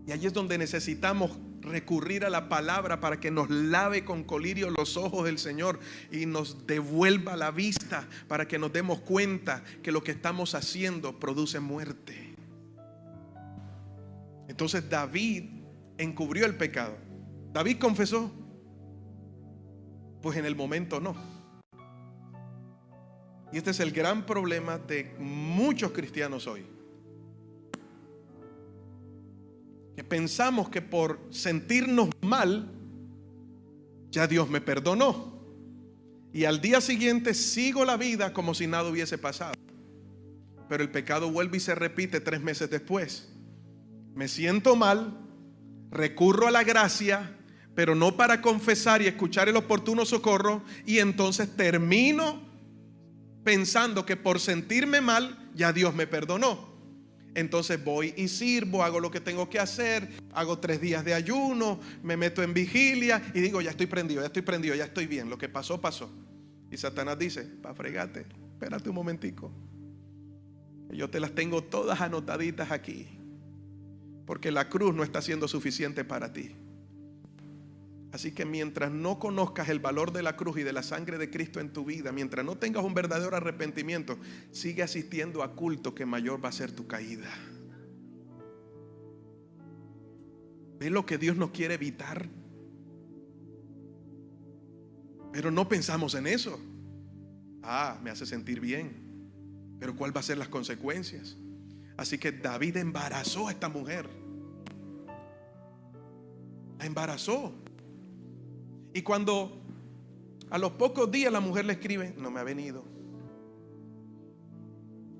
Speaker 1: Y ahí es donde necesitamos recurrir a la palabra para que nos lave con colirio los ojos del Señor y nos devuelva la vista para que nos demos cuenta que lo que estamos haciendo produce muerte. Entonces David encubrió el pecado. David confesó, pues en el momento no. Y este es el gran problema de muchos cristianos hoy. Que pensamos que por sentirnos mal ya Dios me perdonó, y al día siguiente sigo la vida como si nada hubiese pasado. Pero el pecado vuelve y se repite 3 meses después. Me siento mal, recurro a la gracia, pero no para confesar y escuchar el oportuno socorro, y entonces termino pensando que por sentirme mal ya Dios me perdonó. Entonces voy y sirvo, hago lo que tengo que hacer, hago 3 días de ayuno, me meto en vigilia y digo, ya estoy prendido, ya estoy bien, lo que pasó, pasó. Y Satanás dice, pa' fregate, espérate un momentico. Yo te las tengo todas anotaditas aquí, porque la cruz no está siendo suficiente para ti. Así que mientras no conozcas el valor de la cruz y de la sangre de Cristo en tu vida, mientras no tengas un verdadero arrepentimiento, sigue asistiendo a culto, que mayor va a ser tu caída. ¿Ves lo que Dios nos quiere evitar? Pero no pensamos en eso. Me hace sentir bien, pero ¿cuál va a ser las consecuencias? Así que David embarazó a esta mujer. La embarazó. Y cuando a los pocos días la mujer le escribe, no me ha venido.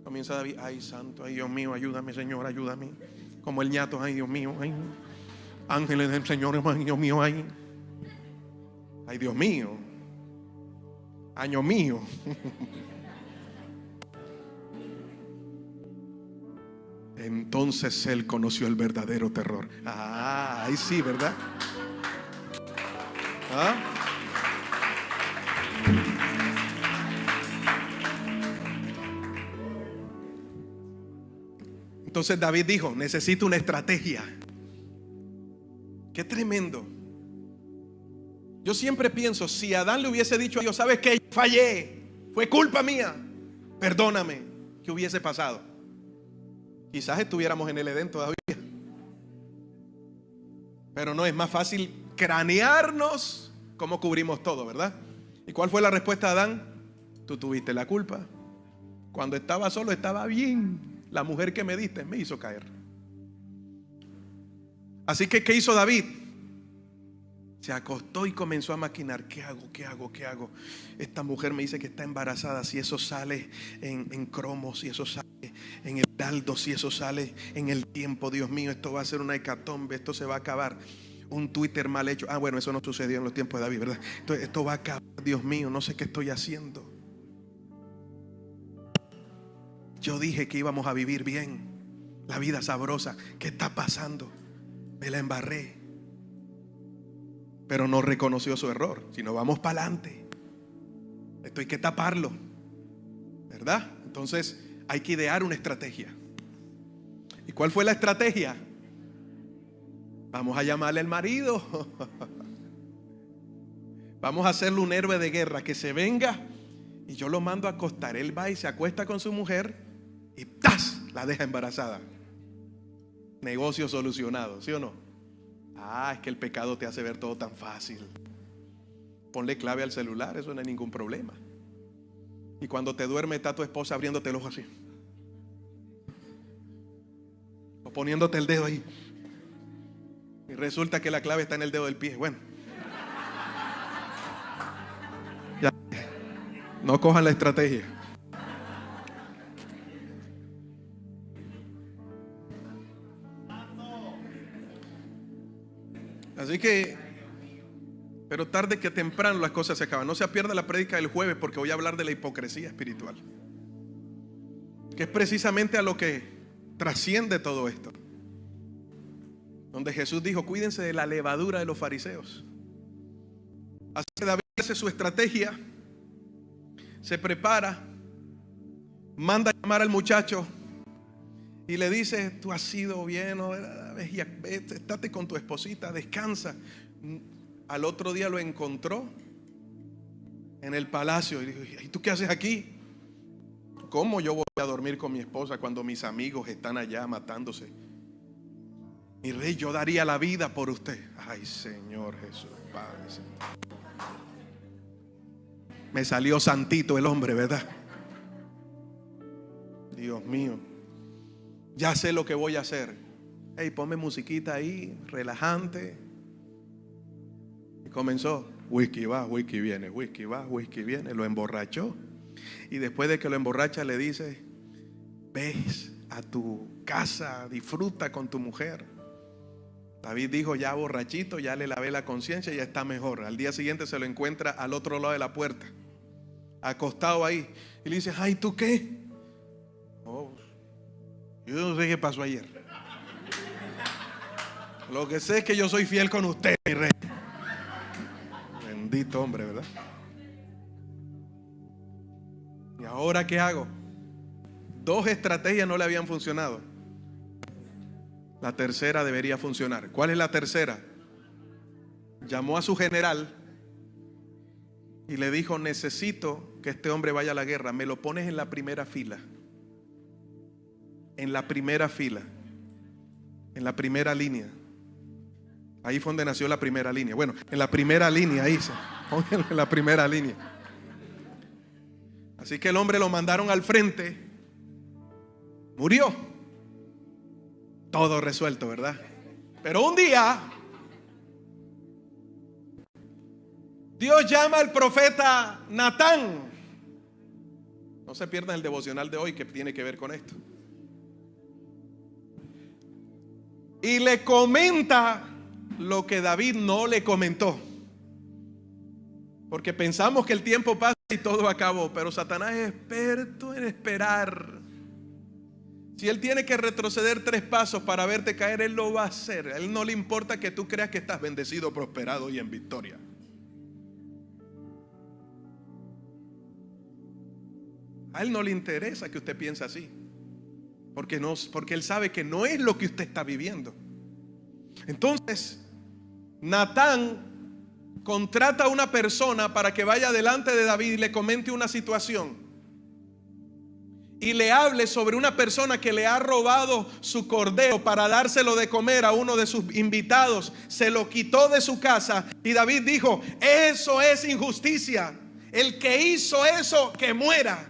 Speaker 1: Comienza David, ay santo, ay Dios mío, ayúdame Señor, ayúdame. Como el ñato, ay Dios mío, ay, ángeles del Señor, ay Dios mío, ay Dios mío, año mío. Entonces él conoció el verdadero terror. Ahí sí, ¿verdad? Entonces David dijo, necesito una estrategia. Qué tremendo. Yo siempre pienso, si Adán le hubiese dicho a Dios, ¿sabes qué? Fallé, fue culpa mía, perdóname, ¿qué hubiese pasado? Quizás estuviéramos en el Edén todavía. Pero no, es más fácil cranearnos cómo cubrimos todo, ¿verdad? ¿Y cuál fue la respuesta de Adán? Tú tuviste la culpa. Cuando estaba solo estaba bien. La mujer que me diste me hizo caer. Así que ¿qué hizo David? Se acostó y comenzó a maquinar. ¿Qué hago? ¿Qué hago? ¿Qué hago? Esta mujer me dice que está embarazada. Si eso sale en cromo, si eso sale en el heraldo, si eso sale en el tiempo, Dios mío, esto va a ser una hecatombe, esto se va a acabar. Un Twitter mal hecho. Bueno, eso no sucedió en los tiempos de David, ¿verdad? Entonces, esto va a acabar, Dios mío, no sé qué estoy haciendo. Yo dije que íbamos a vivir bien, la vida sabrosa. ¿Qué está pasando? Me la embarré. Pero no reconoció su error. Si no, vamos para adelante. Esto hay que taparlo, ¿verdad? Entonces hay que idear una estrategia. ¿Y cuál fue la estrategia? Vamos a llamarle al marido. Vamos a hacerle un héroe de guerra, que se venga y yo lo mando a acostar. Él va y se acuesta con su mujer y ¡tas! La deja embarazada. Negocio solucionado, ¿sí o no? Es que el pecado te hace ver todo tan fácil. Ponle clave al celular, eso no hay ningún problema. Y cuando te duermes está tu esposa abriéndote el ojo así, o poniéndote el dedo ahí, y resulta que la clave está en el dedo del pie. Bueno, ya, no cojan la estrategia. Así que, pero tarde que temprano las cosas se acaban. No se pierda la prédica del jueves, porque voy a hablar de la hipocresía espiritual, que es precisamente a lo que trasciende todo esto. Donde Jesús dijo, cuídense de la levadura de los fariseos. Así que David hace su estrategia, se prepara, manda a llamar al muchacho y le dice, tú has sido bien, estate con tu esposita, descansa. Al otro día lo encontró en el palacio y dijo, ¿y tú qué haces aquí? ¿Cómo yo voy a dormir con mi esposa cuando mis amigos están allá matándose? Mi rey, yo daría la vida por usted. Ay, Señor Jesús, Padre. Me salió santito el hombre, ¿verdad? Dios mío, ya sé lo que voy a hacer. Hey, ponme musiquita ahí, relajante. Y comenzó, whisky va, whisky viene, whisky va, whisky viene. Lo emborrachó. Y después de que lo emborracha le dice, ves a tu casa, disfruta con tu mujer. David dijo, ya borrachito, ya le lavé la conciencia, ya está mejor. Al día siguiente se lo encuentra al otro lado de la puerta, acostado ahí. Y le dice, ay, ¿tú qué? Yo no sé qué pasó ayer. Lo que sé es que yo soy fiel con usted, mi rey. Bendito hombre, ¿verdad? ¿Y ahora qué hago? 2 estrategias no le habían funcionado. La tercera debería funcionar. ¿Cuál es la tercera? Llamó a su general y le dijo: necesito que este hombre vaya a la guerra. Me lo pones en la primera fila. En la primera fila. En la primera línea. Ahí fue donde nació la primera línea. Bueno, en la primera línea, ahí se. Pónganlo en la primera línea. Así que el hombre lo mandaron al frente. Murió. Todo resuelto, ¿verdad? Pero un día Dios llama al profeta Natán. No se pierdan el devocional de hoy que tiene que ver con esto. Y le comenta lo que David no le comentó. Porque pensamos que el tiempo pasa y todo acabó, pero Satanás es experto en esperar. Si él tiene que retroceder 3 pasos para verte caer, él lo va a hacer. A él no le importa que tú creas que estás bendecido, prosperado y en victoria. A él no le interesa que usted piense así, porque él sabe que no es lo que usted está viviendo. Entonces Natán contrata a una persona para que vaya delante de David y le comente una situación y le hable sobre una persona que le ha robado su cordero para dárselo de comer a uno de sus invitados. Se lo quitó de su casa y David dijo: eso es injusticia. El que hizo eso, que muera.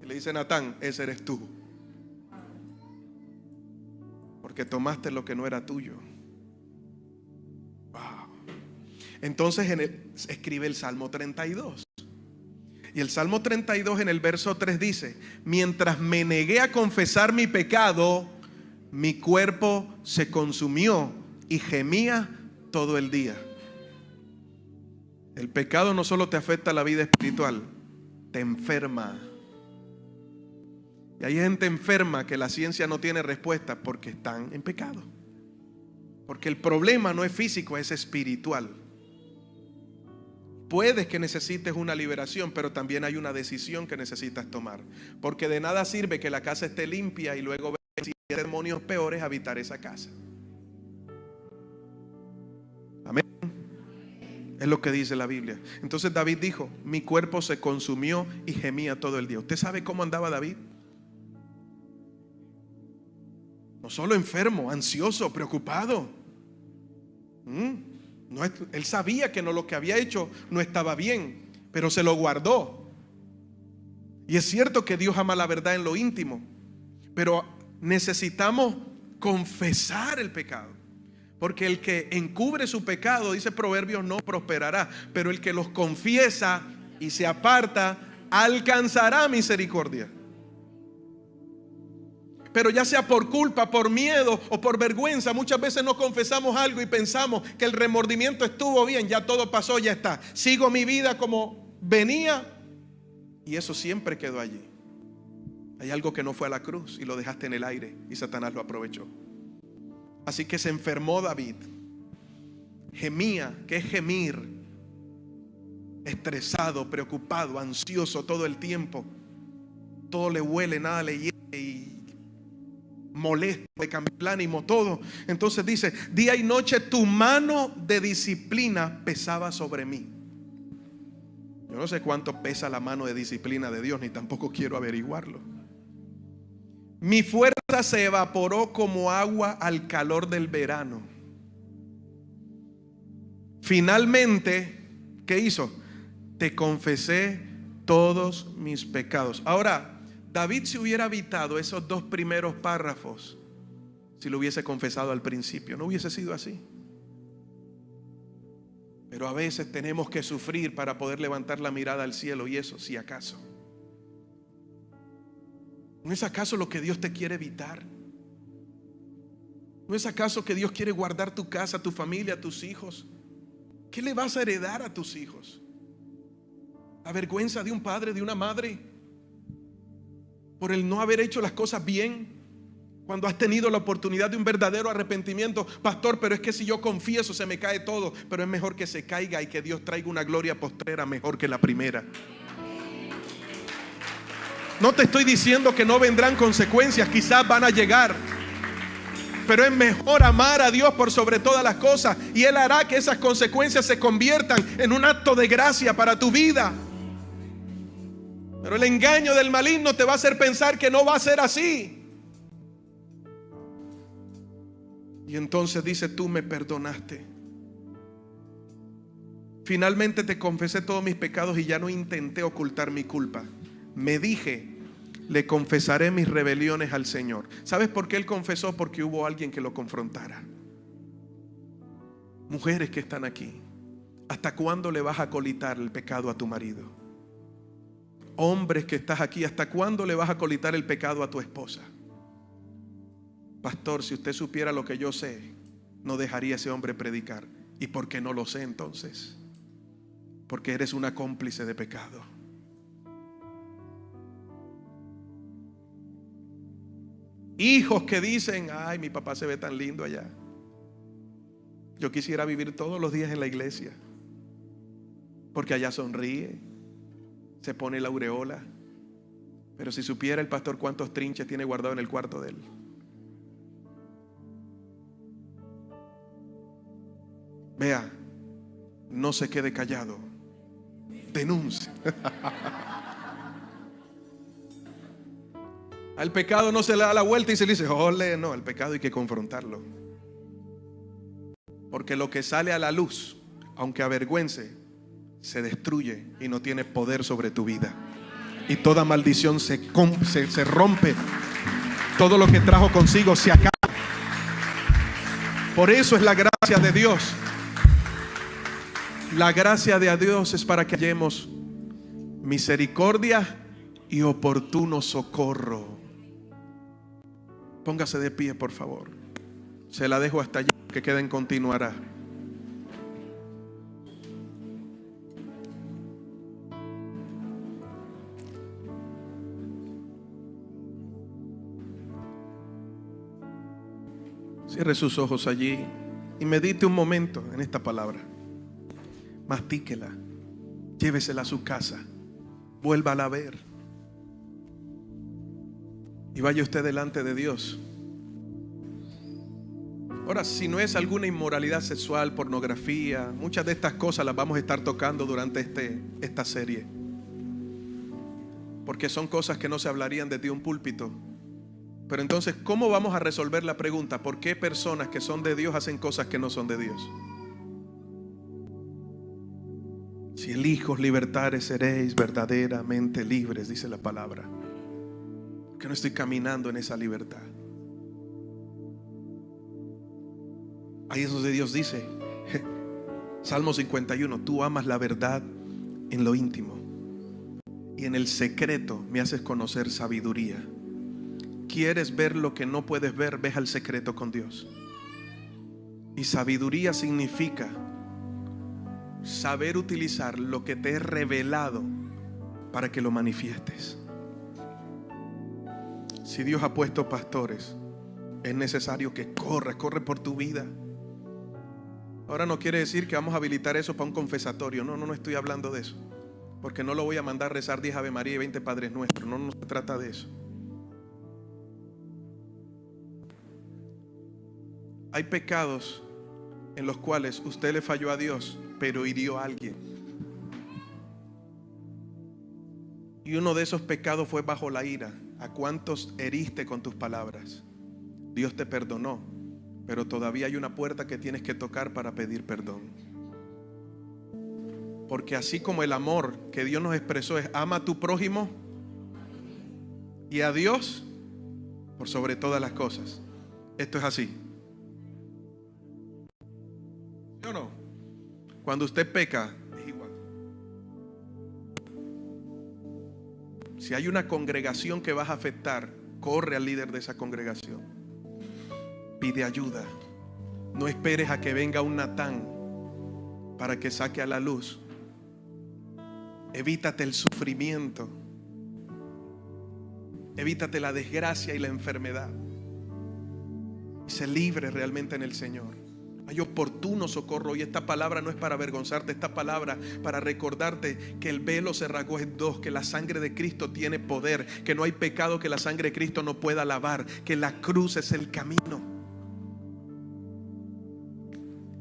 Speaker 1: Y le dice Natán: ese eres tú, porque tomaste lo que no era tuyo. Wow. Entonces escribe el Salmo 32. Y el Salmo 32 en el verso 3 dice: mientras me negué a confesar mi pecado, mi cuerpo se consumió y gemía todo el día. El pecado no solo te afecta la vida espiritual, te enferma. Y hay gente enferma que la ciencia no tiene respuesta porque están en pecado. Porque el problema no es físico, es espiritual. Puedes que necesites una liberación, pero también hay una decisión que necesitas tomar. Porque de nada sirve que la casa esté limpia y luego ver si hay demonios peores habitar esa casa. Amén. Es lo que dice la Biblia. Entonces David dijo: mi cuerpo se consumió y gemía todo el día. ¿Usted sabe cómo andaba David? No solo enfermo, ansioso, preocupado. No, él sabía que lo que había hecho no estaba bien, pero se lo guardó. Y es cierto que Dios ama la verdad en lo íntimo, pero necesitamos confesar el pecado. Porque el que encubre su pecado, dice Proverbios, no prosperará. Pero el que los confiesa y se aparta, alcanzará misericordia. Pero ya sea por culpa, por miedo o por vergüenza, muchas veces no confesamos algo y pensamos que el remordimiento estuvo bien, ya todo pasó, ya está. Sigo mi vida como venía y eso siempre quedó allí. Hay algo que no fue a la cruz y lo dejaste en el aire y Satanás lo aprovechó. Así que se enfermó David. Gemía, que es gemir, estresado, preocupado, ansioso todo el tiempo. Todo le huele, nada le hiere y molesto, de cambiar el ánimo, todo. Entonces dice: día y noche tu mano de disciplina pesaba sobre mí. Yo no sé cuánto pesa la mano de disciplina de Dios, ni tampoco quiero averiguarlo. Mi fuerza se evaporó como agua al calor del verano. Finalmente, ¿qué hizo? Te confesé todos mis pecados. Ahora, David se hubiera evitado esos 2 primeros párrafos si lo hubiese confesado al principio. No hubiese sido así. Pero a veces tenemos que sufrir para poder levantar la mirada al cielo. Y eso, si acaso. ¿No es acaso lo que Dios te quiere evitar? ¿No es acaso que Dios quiere guardar tu casa, tu familia, tus hijos? ¿Qué le vas a heredar a tus hijos? ¿La vergüenza de un padre, de una madre? Por el no haber hecho las cosas bien, cuando has tenido la oportunidad de un verdadero arrepentimiento. Pastor, pero es que si yo confieso se me cae todo. Pero es mejor que se caiga y que Dios traiga una gloria postrera mejor que la primera. No te estoy diciendo que no vendrán consecuencias, quizás van a llegar. Pero es mejor amar a Dios por sobre todas las cosas, y Él hará que esas consecuencias se conviertan en un acto de gracia para tu vida. Pero el engaño del maligno te va a hacer pensar que no va a ser así. Y entonces dice: tú me perdonaste. Finalmente te confesé todos mis pecados y ya no intenté ocultar mi culpa. Me dije: le confesaré mis rebeliones al Señor. ¿Sabes por qué él confesó? Porque hubo alguien que lo confrontara. Mujeres que están aquí, ¿hasta cuándo le vas a colitar el pecado a tu marido? Hombres que estás aquí, ¿hasta cuándo le vas a colitar el pecado a tu esposa? Pastor, si usted supiera lo que yo sé, no dejaría a ese hombre predicar. ¿Y por qué no lo sé entonces? Porque eres una cómplice de pecado. Hijos que dicen: ay, mi papá se ve tan lindo allá, yo quisiera vivir todos los días en la iglesia, porque allá sonríe, se pone la aureola. Pero si supiera el pastor cuántos trinches tiene guardado en el cuarto de él. Vea, no se quede callado, denuncie. Al pecado no se le da la vuelta y se le dice: ole, no, al pecado hay que confrontarlo. Porque lo que sale a la luz, aunque avergüence, se destruye y no tiene poder sobre tu vida. Y toda maldición se rompe. Todo lo que trajo consigo se acaba. Por eso es la gracia de Dios. La gracia de Dios es para que hallemos misericordia y oportuno socorro. Póngase de pie, por favor. Se la dejo hasta allí, que queden continuará. Cierre sus ojos allí y medite un momento en esta palabra. Mastíquela, llévesela a su casa, vuélvala a ver y vaya usted delante de Dios. Ahora, si no es alguna inmoralidad sexual, pornografía, muchas de estas cosas las vamos a estar tocando durante esta serie, porque son cosas que no se hablarían desde un púlpito. Pero entonces, ¿cómo vamos a resolver la pregunta? ¿Por qué personas que son de Dios hacen cosas que no son de Dios? Si el Hijo os libertare, seréis verdaderamente libres, dice la palabra. Que no estoy caminando en esa libertad. Ahí es donde Dios dice, Salmo 51, tú amas la verdad en lo íntimo y en el secreto me haces conocer sabiduría. ¿Quieres ver lo que no puedes ver? Ve al secreto con Dios. Y sabiduría significa saber utilizar lo que te he revelado para que lo manifiestes. Si Dios ha puesto pastores, es necesario que corre por tu vida. Ahora no quiere decir que vamos a habilitar eso para un confesatorio. No estoy hablando de eso, porque no lo voy a mandar rezar 10 Ave María y 20 Padres Nuestros. No se trata de eso. Hay pecados en los cuales usted le falló a Dios, pero hirió a alguien. Y uno de esos pecados fue bajo la ira. ¿A cuántos heriste con tus palabras? Dios te perdonó, pero todavía hay una puerta que tienes que tocar para pedir perdón. Porque así como el amor que Dios nos expresó es ama a tu prójimo y a Dios por sobre todas las cosas. Esto es así. ¿Sí o no? Cuando usted peca, es igual. Si hay una congregación que vas a afectar, corre al líder de esa congregación. Pide ayuda. No esperes a que venga un Natán para que saque a la luz. Evítate el sufrimiento. Evítate la desgracia y la enfermedad. Y sé libre realmente en el Señor. Hay oportuno socorro. Y esta palabra no es para avergonzarte, esta palabra para recordarte que el velo se rasgó en dos, que la sangre de Cristo tiene poder, que no hay pecado que la sangre de Cristo no pueda lavar, que la cruz es el camino.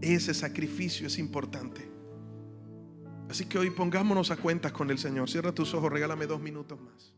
Speaker 1: Ese sacrificio es importante. Así que hoy pongámonos a cuentas con el Señor. Cierra tus ojos, regálame 2 minutos más.